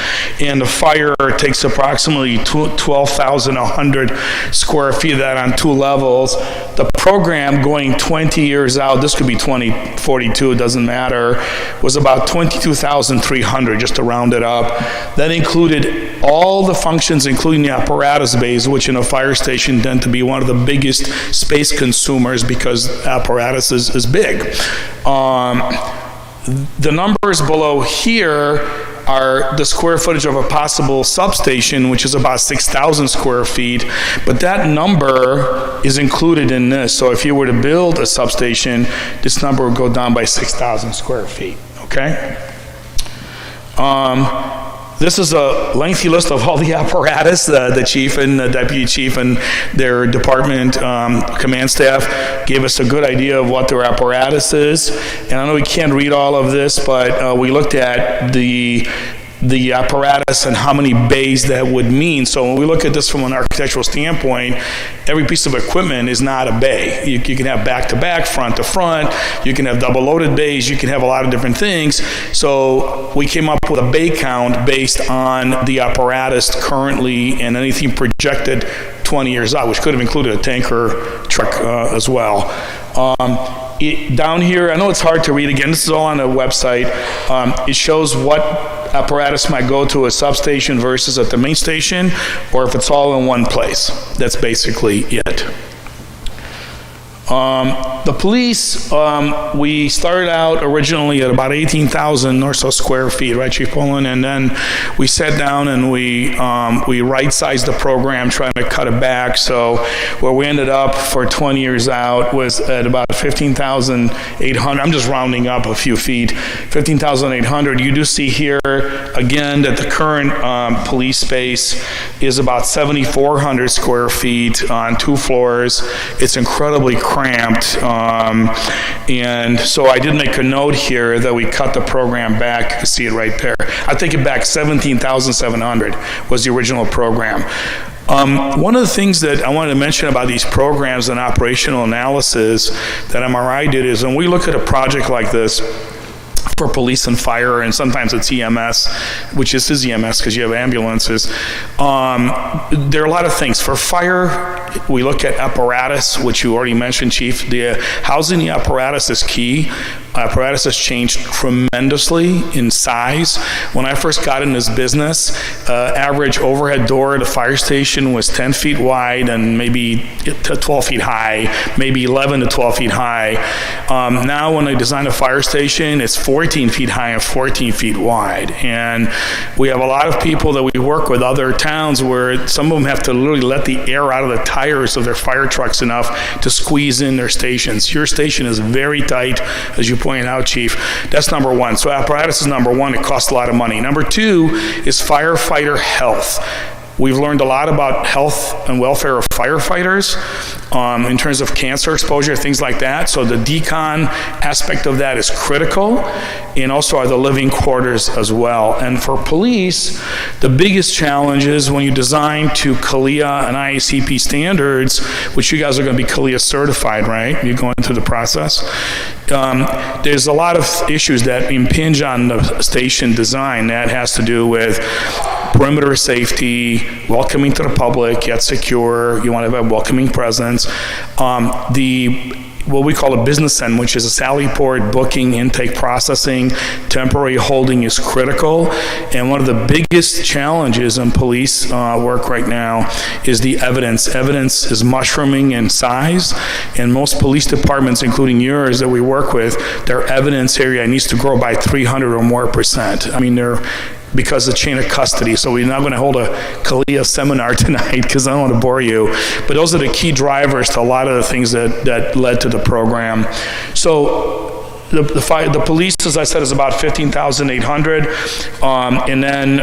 and the fire takes approximately 12,100 square feet of that on 2 levels. The program going 20 years out, this could be 2042, it doesn't matter, was about 22,300, just to round it up. That included all the functions, including the apparatus bays, which in a fire station tend to be one of the biggest space consumers because apparatus is big. The numbers below here are the square footage of a possible substation, which is about 6,000 square feet, but that number is included in this. So if you were to build a substation, this number would go down by 6,000 square feet, okay? This is a lengthy list of all the apparatus. The chief and the deputy chief and their department command staff gave us a good idea of what their apparatus is. And I know we can't read all of this, but we looked at the apparatus and how many bays that would mean. So when we look at this from an architectural standpoint, every piece of equipment is not a bay. You can have back-to-back, front-to-front, you can have double-loaded bays, you can have a lot of different things. So we came up with a bay count based on the apparatus currently and anything projected 20 years out, which could have included a tanker truck as well. Down here, I know it's hard to read. Again, this is all on the website. It shows what apparatus might go to a substation versus at the main station, or if it's all in one place. That's basically it. The police, we started out originally at about 18,000 or so square feet, right, Chief Poland? And then we sat down and we right-sized the program, trying to cut it back. So where we ended up for 20 years out was at about 15,800. I'm just rounding up a few feet. 15,800. You do see here, again, that the current police space is about 7,400 square feet on 2 floors. It's incredibly cramped. And so I did make a note here that we cut the program back. You can see it right there. I take it back, 17,700 was the original program. One of the things that I wanted to mention about these programs and operational analysis that MRI did is when we look at a project like this, for police and fire, and sometimes it's EMS, which is EMS because you have ambulances. There are a lot of things. For fire, we look at apparatus, which you already mentioned, Chief. The housing the apparatus is key. Apparatus has changed tremendously in size. When I first got in this business, average overhead door at a fire station was 10 feet wide and maybe 12 feet high, maybe 11 to 12 feet high. Now when I design a fire station, it's 14 feet high and 14 feet wide. And we have a lot of people that we work with, other towns, where some of them have to literally let the air out of the tires of their fire trucks enough to squeeze in their stations. Your station is very tight, as you pointed out, Chief. That's number one. So apparatus is number one. It costs a lot of money. Number two is firefighter health. We've learned a lot about health and welfare of firefighters in terms of cancer exposure, things like that. So the decon aspect of that is critical, and also are the living quarters as well. And for police, the biggest challenge is when you design to CALEA and IACP standards, which you guys are going to be CALEA certified, right? You're going through the process. There's a lot of issues that impinge on the station design that has to do with perimeter safety, welcoming to the public, yet secure. You want to have a welcoming presence. What we call a business end, which is a sally port, booking, intake, processing, temporary holding is critical. And one of the biggest challenges in police work right now is the evidence. Evidence is mushrooming in size, and most police departments, including yours that we work with, their evidence area needs to grow by 300 or more %. I mean, because of chain of custody. So we're not going to hold a CALEA seminar tonight because I don't want to bore you. But those are the key drivers to a lot of the things that led to the program. So the police, as I said, is about 15,800. And then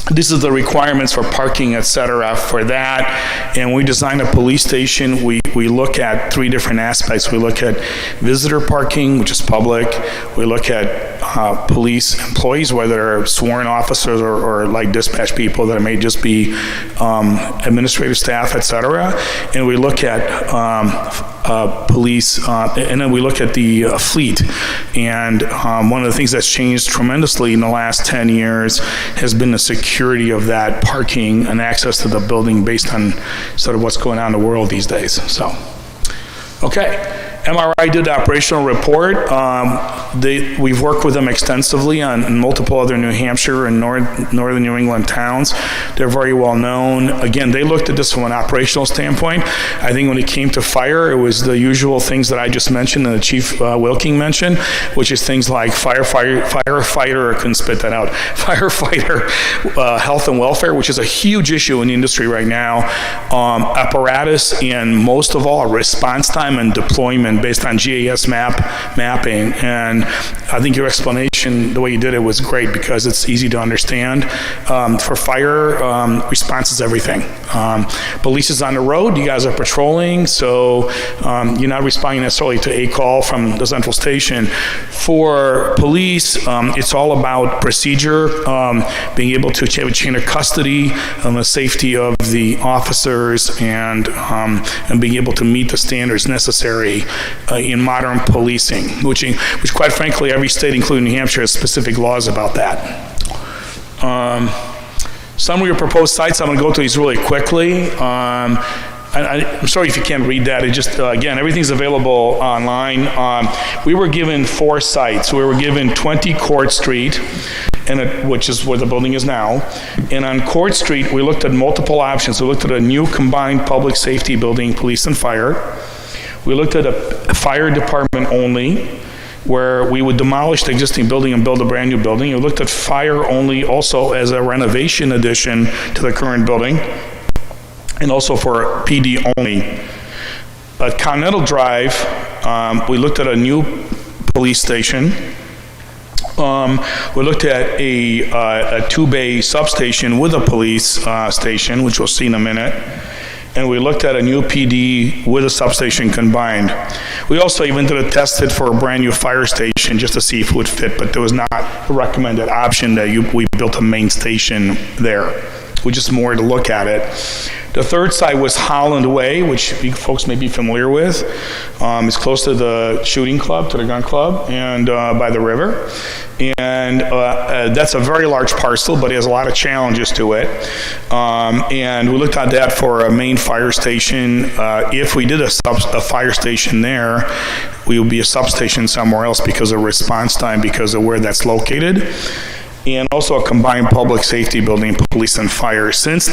this is the requirements for parking, et cetera, for that. And we design a police station. We look at three different aspects. We look at visitor parking, which is public. We look at police employees, whether they're sworn officers or like dispatch people that may just be administrative staff, et cetera. And we look at police, and then we look at the fleet. And one of the things that's changed tremendously in the last 10 years has been the security of that parking and access to the building based on sort of what's going on in the world these days. So, okay. MRI did the operational report. We've worked with them extensively on multiple other New Hampshire and northern New England towns. They're very well known. Again, they looked at this from an operational standpoint. I think when it came to fire, it was the usual things that I just mentioned and the Chief Wilking mentioned, which is things like firefighter, I couldn't spit that out, firefighter health and welfare, which is a huge issue in the industry right now. Apparatus, and most of all, response time and deployment based on GIS mapping. And I think your explanation, the way you did it, was great because it's easy to understand. For fire, response is everything. Police is on the road, you guys are patrolling, so you're not responding necessarily to a call from the central station. For police, it's all about procedure, being able to have a chain of custody, the safety of the officers, and being able to meet the standards necessary in modern policing, which quite frankly, every state, including New Hampshire, has specific laws about that. Some of your proposed sites, I'm going to go through these really quickly. I'm sorry if you can't read that. It just, again, everything's available online. We were given 4 sites. We were given 20 Court Street, which is where the building is now. And on Court Street, we looked at multiple options. We looked at a new combined public safety building, police and fire. We looked at a fire department only, where we would demolish the existing building and build a brand new building. We looked at fire only also as a renovation addition to the current building, and also for PD only. At Continental Drive, we looked at a new police station. We looked at a 2-bay substation with a police station, which we'll see in a minute. And we looked at a new PD with a substation combined. We also even did a tested for a brand new fire station just to see if it would fit, but there was not a recommended option that we built a main station there. We just more to look at it. The third site was Holland Way, which you folks may be familiar with. It's close to the shooting club, to the gun club, and by the river. And that's a very large parcel, but it has a lot of challenges to it. And we looked at that for a main fire station. If we did a fire station there, we would be a substation somewhere else because of response time, because of where that's located. And also a combined public safety building, police and fire. Since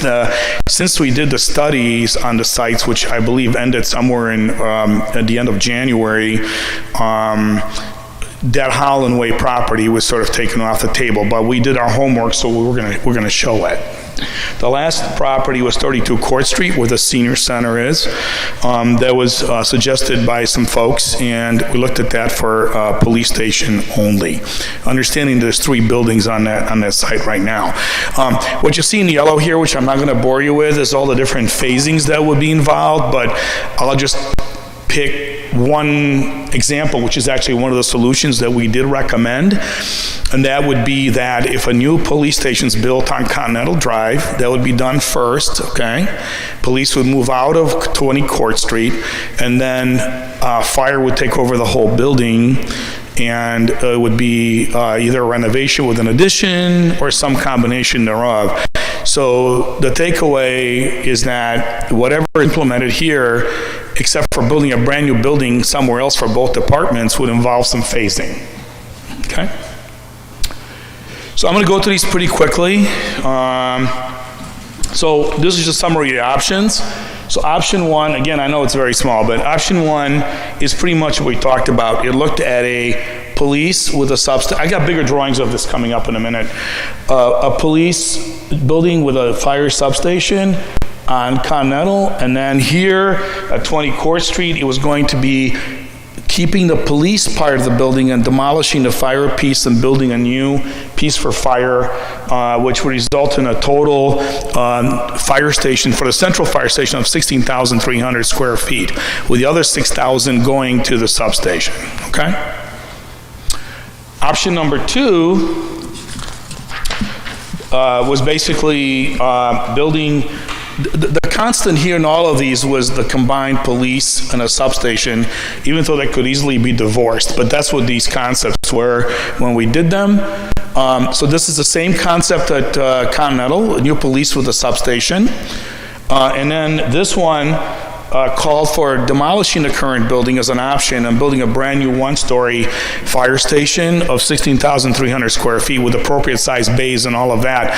we did the studies on the sites, which I believe ended somewhere in at the end of January, that Holland Way property was sort of taken off the table. But we did our homework, so we're gonna show it. The last property was 32 Court Street, where the senior center is. That was suggested by some folks, and we looked at that for police station only. Understanding there's 3 buildings on that site right now. What you see in yellow here, which I'm not going to bore you with, is all the different phasings that would be involved, but I'll just pick one example, which is actually one of the solutions that we did recommend, and that would be that if a new police station's built on Continental Drive, that would be done first, okay? Police would move out of 20 Court Street, and then fire would take over the whole building, and it would be either a renovation with an addition or some combination thereof. So the takeaway is that whatever implemented here, except for building a brand new building somewhere else for both departments, would involve some phasing. Okay? So I'm going to go through these pretty quickly. So this is just a summary of the options. So option 1, again, I know it's very small, but option 1 is pretty much what we talked about. It looked at a police with a substation. I got bigger drawings of this coming up in a minute. A police building with a fire substation on Continental, and then here at 20 Court Street, it was going to be keeping the police part of the building and demolishing the fire piece and building a new piece for fire, which would result in a total fire station for the central fire station of 16,300 square feet, with the other 6,000 going to the substation, okay? Option number 2 was basically building. The constant here in all of these was the combined police and a substation, even though they could easily be divorced. But that's what these concepts were when we did them. So this is the same concept at Continental, a new police with a substation. And then this one called for demolishing the current building as an option and building a brand new one-story fire station of 16,300 square feet with appropriate size bays and all of that.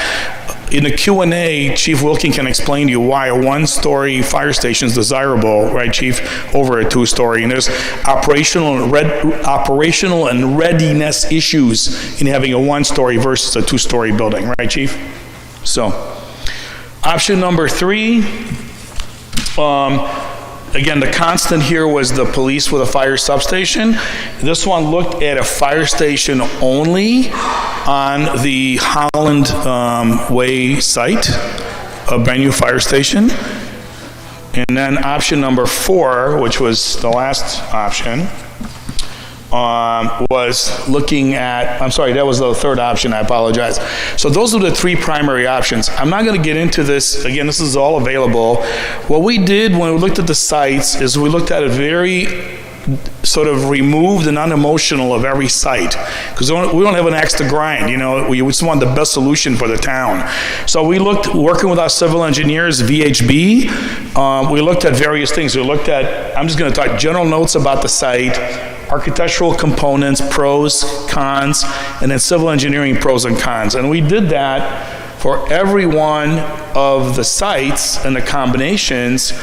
In the Q&A, Chief Wilking can explain to you why a one-story fire station is desirable, right, Chief, over a two-story. And there's operational and readiness issues in having a one-story versus a two-story building, right, Chief? So, option number 3, again, the constant here was the police with a fire substation. This one looked at a fire station only on the Holland Way site, a brand new fire station. And then option number 4, which was the last option, was looking at, I'm sorry, that was the third option, I apologize. So those are the 3 primary options. I'm not going to get into this. Again, this is all available. What we did when we looked at the sites is we looked at it very sort of removed and unemotional of every site, because we don't have an axe to grind, you know, we just want the best solution for the town. So we looked, working with our civil engineers, VHB, we looked at various things. We looked at, I'm just going to talk general notes about the site, architectural components, pros, cons, and then civil engineering pros and cons. And we did that for every one of the sites and the combinations.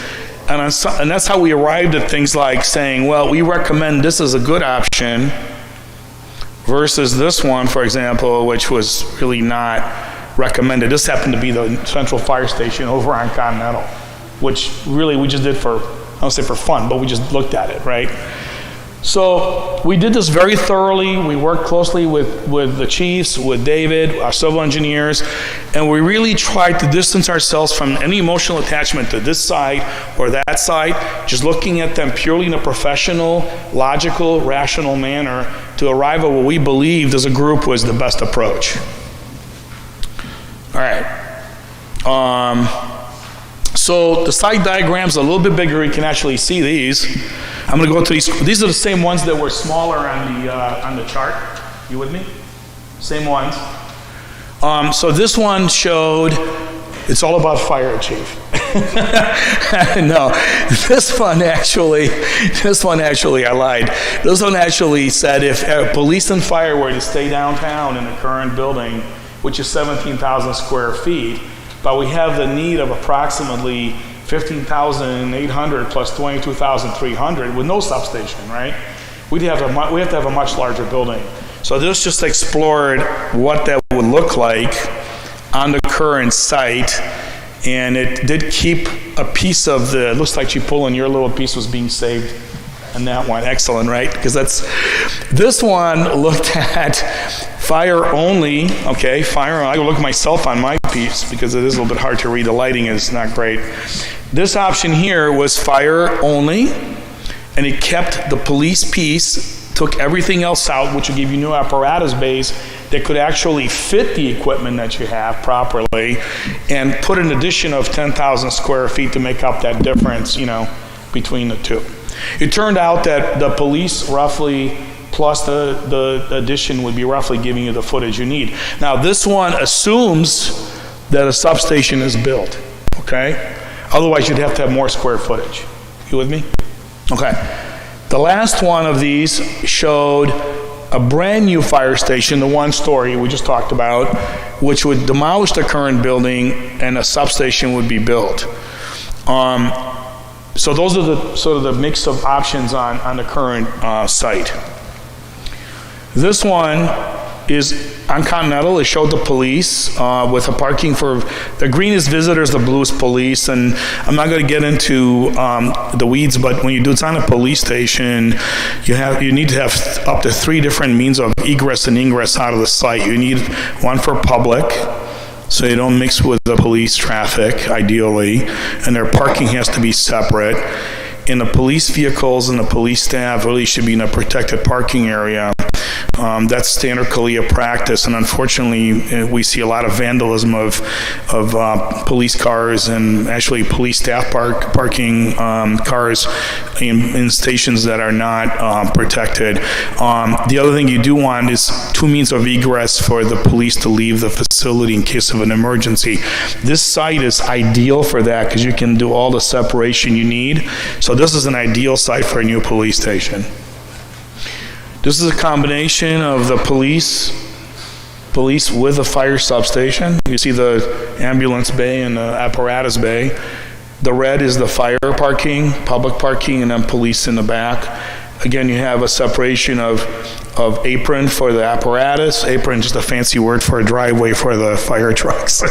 And that's how we arrived at things like saying, well, we recommend this as a good option versus this one, for example, which was really not recommended. This happened to be the central fire station over on Continental, which really we just did for, I don't say for fun, but we just looked at it, right? So we did this very thoroughly. We worked closely with the chiefs, with David, our civil engineers, and we really tried to distance ourselves from any emotional attachment to this site or that site, just looking at them purely in a professional, logical, rational manner to arrive at what we believed as a group was the best approach. All right. So the site diagram's a little bit bigger. You can actually see these. I'm going to go to these. These are the same ones that were smaller on the chart. You with me? Same ones. So this one showed, it's all about fire, Chief. No, this one actually, I lied. This one actually said if police and fire were to stay downtown in the current building, which is 17,000 square feet, but we have the need of approximately 15,800 plus 22,300 with no substation, right? We have to have a much larger building. So this just explored what that would look like on the current site, and it did keep a piece of the, it looks like Chipul and your little piece was being saved in that one. Excellent, right? Because this one looked at fire only, okay, fire, I can look myself on my piece because it is a little bit hard to read, the lighting is not great. This option here was fire only, and it kept the police piece, took everything else out, which would give you new apparatus bays that could actually fit the equipment that you have properly, and put an addition of 10,000 square feet to make up that difference, you know, between the two. It turned out that the police roughly plus the addition would be roughly giving you the footage you need. Now this one assumes that a substation is built, okay? Otherwise you'd have to have more square footage. You with me? Okay. The last one of these showed a brand new fire station, the one story we just talked about, which would demolish the current building and a substation would be built. So those are the sort of the mix of options on the current site. This one is on Continental. It showed the police with a parking for, the green is visitors, the blue is police, and I'm not going to get into the weeds, but when you do, it's on a police station, you need to have up to 3 different means of egress and ingress out of the site. You need one for public, so you don't mix with the police traffic, ideally, and their parking has to be separate. And the police vehicles and the police staff really should be in a protected parking area. That's standard CALEA practice, and unfortunately, we see a lot of vandalism of police cars and actually police staff parking cars in stations that are not protected. The other thing you do want is 2 means of egress for the police to leave the facility in case of an emergency. This site is ideal for that because you can do all the separation you need. So this is an ideal site for a new police station. This is a combination of the police with a fire substation. You see the ambulance bay and the apparatus bay. The red is the fire parking, public parking, and then police in the back. Again, you have a separation of apron for the apparatus. Apron is just a fancy word for a driveway for the fire trucks.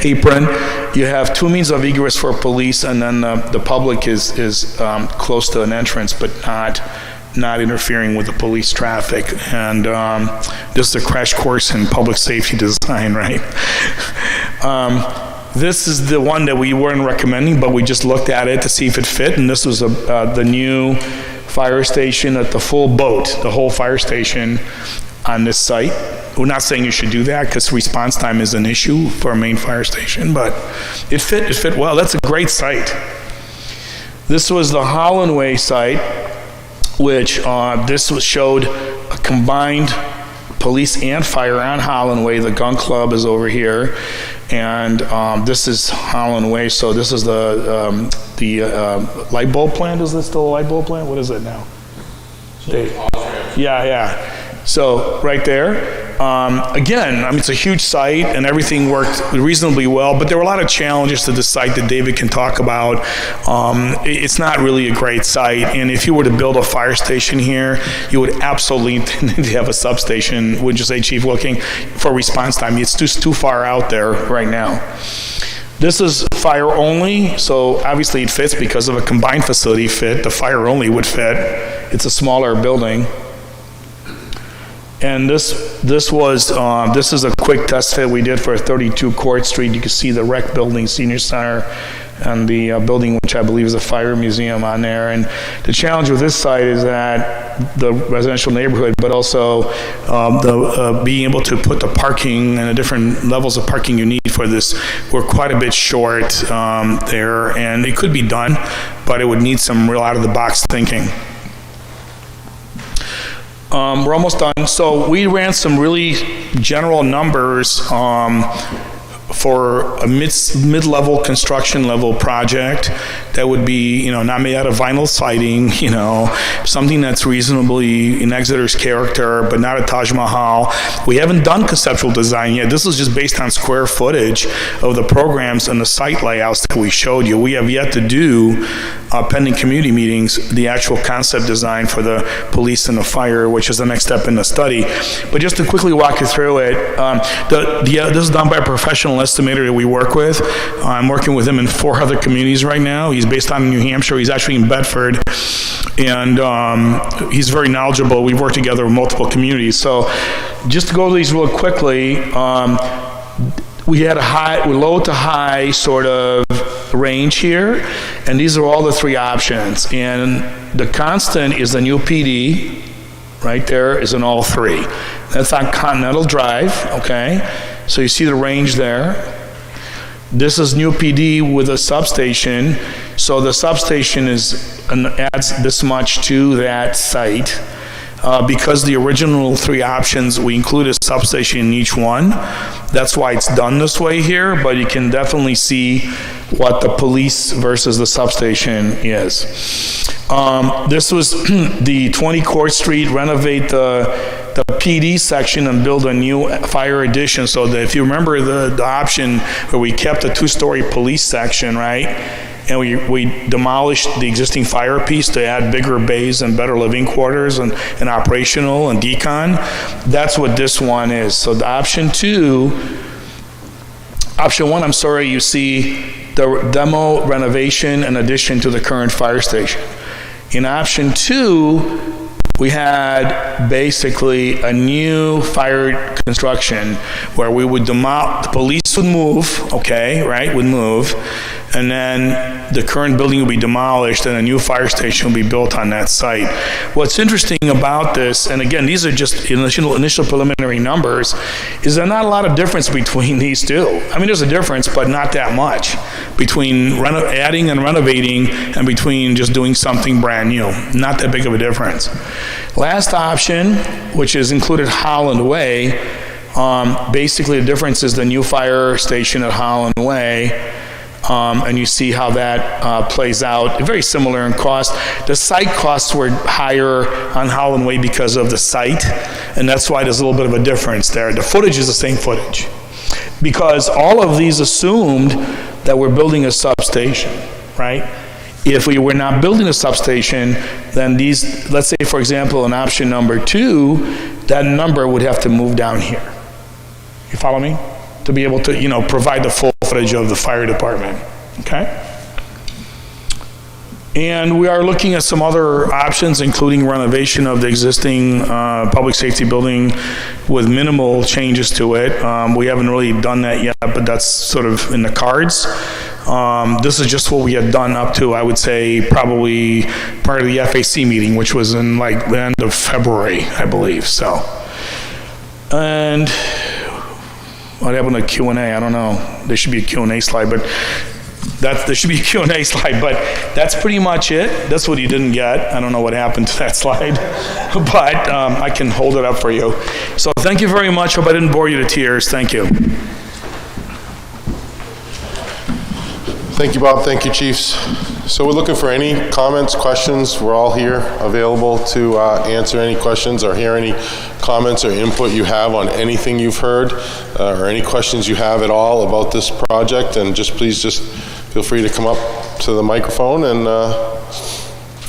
Apron. You have 2 means of egress for police, and then the public is close to an entrance, but not interfering with the police traffic. And this is a crash course in public safety design, right? This is the one that we weren't recommending, but we just looked at it to see if it fit, and this was the new fire station at the full boat, the whole fire station on this site. We're not saying you should do that because response time is an issue for a main fire station, but it fit well. That's a great site. This was the Holland Way site, which showed a combined police and fire on Holland Way. The gun club is over here, and this is Holland Way. So this is the light bulb plant. Is this still a light bulb plant? What is it now? Yeah. So right there. Again, I mean, it's a huge site and everything worked reasonably well, but there were a lot of challenges to the site that David can talk about. It's not really a great site, and if you were to build a fire station here, you would absolutely need to have a substation, would you say, Chief Wilking, for response time. It's just too far out there right now. This is fire only, so obviously it fits because of a combined facility fit. The fire only would fit. It's a smaller building. And this is a quick test fit we did for 32 Court Street. You can see the rec building, senior center, and the building which I believe is a fire museum on there. And the challenge with this site is that the residential neighborhood, but also being able to put the parking and the different levels of parking you need for this, we're quite a bit short there, and it could be done, but it would need some real out-of-the-box thinking. We're almost done. So we ran some really general numbers for a mid-level construction level project that would be, not made out of vinyl siding, something that's reasonably in Exeter's character, but not a Taj Mahal. We haven't done conceptual design yet. This is just based on square footage of the programs and the site layouts that we showed you. We have yet to do, pending community meetings, the actual concept design for the police and the fire, which is the next step in the study. But just to quickly walk you through it, this is done by a professional estimator that we work with. I'm working with him in 4 other communities right now. He's based out in New Hampshire. He's actually in Bedford, and he's very knowledgeable. We've worked together with multiple communities. So just to go over these real quickly, we had a low to high sort of range here, and these are all the 3 options. And the constant is the new PD. Right there is in all 3. That's on Continental Drive, okay? So you see the range there. This is new PD with a substation. So the substation adds this much to that site. Because the original 3 options, we include a substation in each one. That's why it's done this way here, but you can definitely see what the police versus the substation is. This was the 20 Court Street, renovate the PD section and build a new fire addition, so that if you remember the option where we kept a 2-story police section, right? and we demolished the existing fire piece to add bigger bays and better living quarters and operational and decon. That's what this one is. So the option one, I'm sorry, you see the demo, renovation, and addition to the current fire station. In option 2, we had basically a new fire construction where we would the police would move, okay, right, would move, and then the current building would be demolished and a new fire station would be built on that site. What's interesting about this, and again, these are just initial preliminary numbers, is there not a lot of difference between these two. I mean, there's a difference, but not that much between adding and renovating and between just doing something brand new. Not that big of a difference. Last option, which is included Holland Way, basically the difference is the new fire station at Holland Way, and you see how that plays out. Very similar in cost. The site costs were higher on Holland Way because of the site, and that's why there's a little bit of a difference there. The footage is the same footage, because all of these assumed that we're building a substation, right? If we were not building a substation, then these, let's say for example in option number 2, that number would have to move down here. You follow me? To be able to, provide the full footage of the fire department, okay? And we are looking at some other options, including renovation of the existing public safety building with minimal changes to it. We haven't really done that yet, but that's sort of in the cards. This is just what we had done up to, I would say, probably part of the FAC meeting, which was in like the end of February, I believe, so. And what happened to Q&A? I don't know. There should be a Q&A slide, but there should be a Q&A slide, but that's pretty much it. That's what you didn't get. I don't know what happened to that slide, but I can hold it up for you. So thank you very much. Hope I didn't bore you to tears. Thank you. Thank you, Bob. Thank you, Chiefs. So we're looking for any comments, questions. We're all here available to answer any questions or hear any comments or input you have on anything you've heard or any questions you have at all about this project. And please feel free to come up to the microphone, and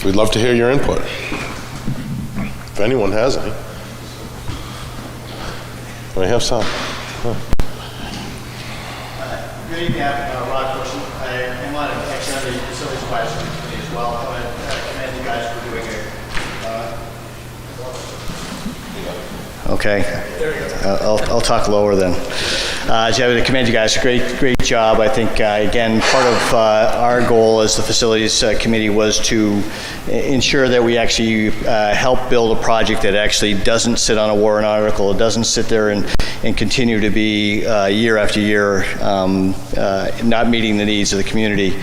we'd love to hear your input, if anyone has any. We have some. Good evening, Rod Bushy. I want to extend the facilities advisory committee as well. I want to commend you guys for doing it. Okay. There you go. I'll talk lower then. So I would commend you guys. Great job. I think, again, part of our goal as the facilities committee was to ensure that we actually help build a project that actually doesn't sit on a warrant article. It doesn't sit there and continue to be year after year not meeting the needs of the community.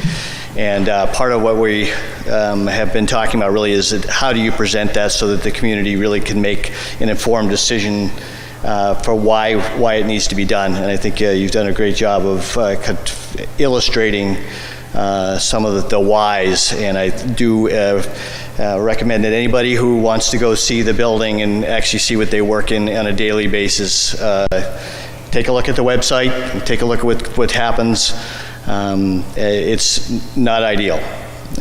And part of what we have been talking about really is how do you present that so that the community really can make an informed decision for why it needs to be done. And I think you've done a great job of illustrating some of the whys. And I do recommend that anybody who wants to go see the building and actually see what they work in on a daily basis, take a look at the website, take a look at what happens. It's not ideal,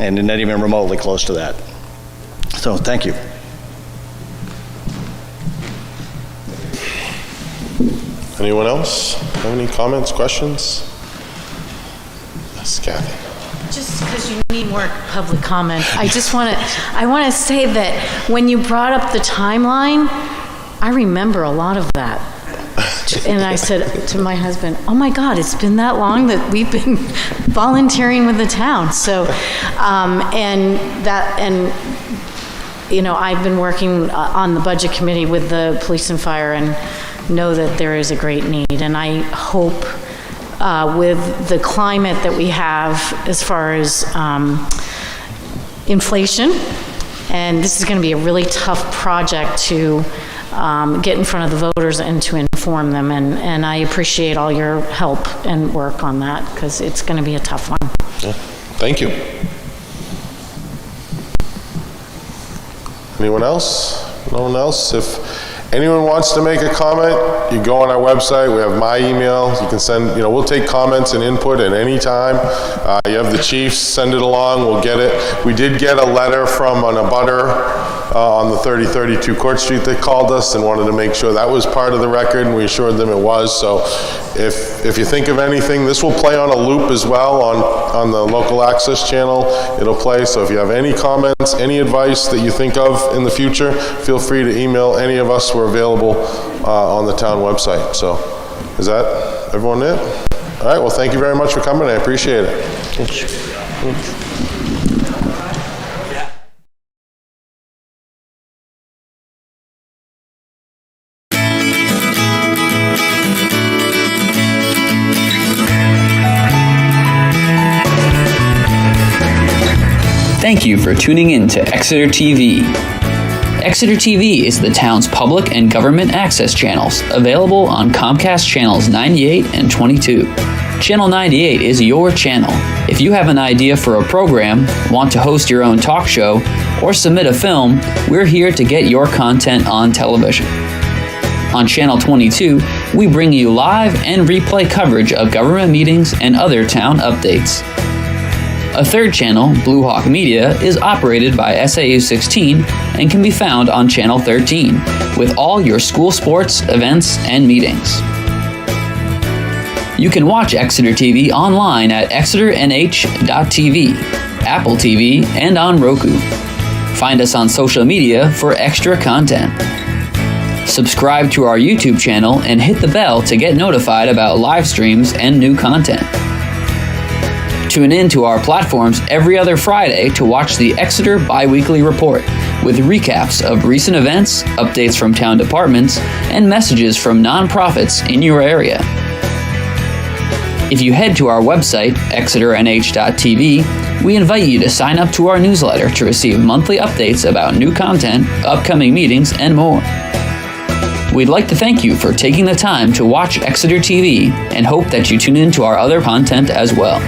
and not even remotely close to that. So, thank you. Anyone else have any comments, questions? Yes, Kathy. Just because you need more public comment, I want to say that when you brought up the timeline, I remember a lot of that. And I said to my husband, oh my God, it's been that long that we've been volunteering with the town. So, I've been working on the budget committee with the police and fire and know that there is a great need. And I hope with the climate that we have as far as inflation, and this is going to be a really tough project to get in front of the voters and to inform them. And I appreciate all your help and work on that because it's going to be a tough one. Yeah. Thank you. Anyone else? No one else? If anyone wants to make a comment, you go on our website. We have my email. You can send, we'll take comments and input at any time. You have the chiefs, send it along, we'll get it. We did get a letter from an abutter on the 3032 Court Street that called us and wanted to make sure that was part of the record, and we assured them it was. So if you think of anything, this will play on a loop as well on the local access channel. It'll play, so if you have any comments, any advice that you think of in the future, feel free to email any of us. We're available on the town website. So is that everyone it? All right, well, thank you very much for coming. I appreciate it. Thank you for tuning in to Exeter TV. Exeter TV is the town's public and government access channels, available on Comcast channels 98 and 22. Channel 98 is your channel. If you have an idea for a program, want to host your own talk show, or submit a film, we're here to get your content on television. On Channel 22, we bring you live and replay coverage of government meetings and other town updates. A third channel, Blue Hawk Media, is operated by SAU 16 and can be found on Channel 13, with all your school sports, events, and meetings. You can watch Exeter TV online at exeternh.tv, Apple TV, and on Roku. Find us on social media for extra content. Subscribe to our YouTube channel and hit the bell to get notified about live streams and new content. Tune in to our platforms every other Friday to watch the Exeter Biweekly Report, with recaps of recent events, updates from town departments, and messages from nonprofits in your area. If you head to our website, exeternh.tv, we invite you to sign up to our newsletter to receive monthly updates about new content, upcoming meetings, and more. We'd like to thank you for taking the time to watch Exeter TV and hope that you tune in to our other content as well.